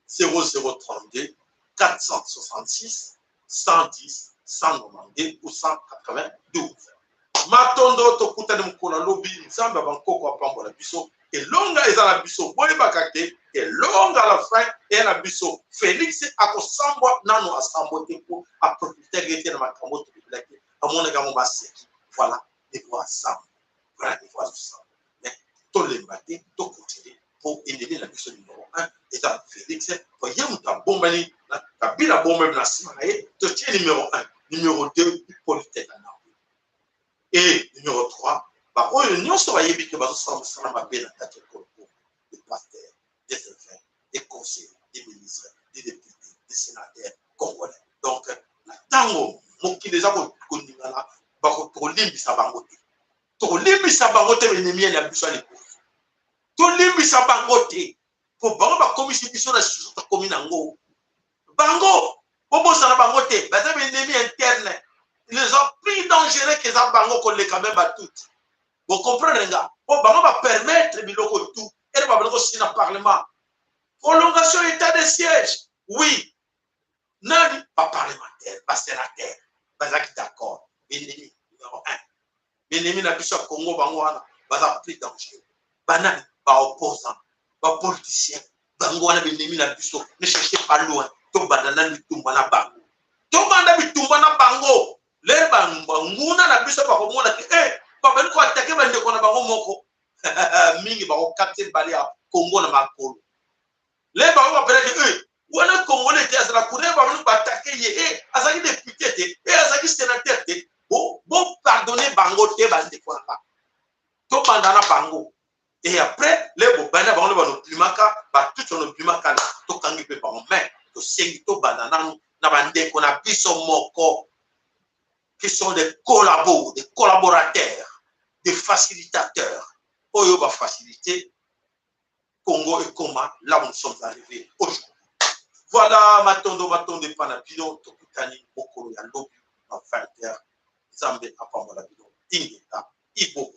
0032 466 110 192 ou 192. Matondo to kutani mkola lobby, nzamba bankoko apambola biso, et longa ezala biso, boye bakate, et longa la fin, et la biso, Félix akosambwa nano asambo tepo, a profiter de ma kambo to bilaki, a mon égard mon seki. Voilà, les voix ensemble. Voilà, les voix ensemble. Mais, tout les matés, tout continuer pour aider la biso numéro 1, et ça, Félix, pour y avoir ta bombe, la bille bombe, la simaye, tu tiens numéro 1, numéro 2, Polytech. Et numéro 3, bah, oh, nous sommes à Yébi que nous sommes des pasteurs, des évêques, des conseillers, des ministres, des députés, des sénateurs congolais. Donc, tango, mon qui les a connus là, bah, pour l'imbi bangote. Pour l'imbi bangote, l'ennemi est la buissole de cause. Pour l'imbi bangote, pour bango, commission de la société commune en go. Bango, pour bosser la bangote, bah, c'est l'ennemi interne. Ils ont plus dangereux que ça, bango, qu'on les quand même à toutes. Vous comprenez, les gars? Oh, bango va permettre, biloko tout, et va bango signer un parlement. Prolongation état de siège, oui. Non, pas parlementaire, pas sénateur, pas d'accord. L'ennemi, numéro 1. L'ennemi n'a plus au Congo, bango, va plus dangereux. Banane, pas opposant, pas politicien, bango, l'ennemi n'a plus. Ne cherchez pas loin. To banana, ni tumbana bango. To banana, ni tumbana bango. Les banguna na biso ba komona ke ba bali ko attaquer ba ndeko na bango moko mingi ba ko capter bali ya Congo na makolo les ba ko pele ke wana Congo le tia sala kure ba bali ko attaquer ye azaki député te azaki sénateur te bon pardonner bango te ba ndeko na to bandana bango et après les bo bana bango ba no plimaka ba tout no plimaka to kangi pe ba mais to sengi to bandana na ba ndeko na biso moko qui sont des collaborateurs, des facilitateurs. Oyo va faciliter Congo et Koma, là où nous sommes arrivés aujourd'hui. Voilà, matondo panapino, tokutani, bokolo ya lobi, en 20h, Zambé, Apambola, Ingeta, Ibo.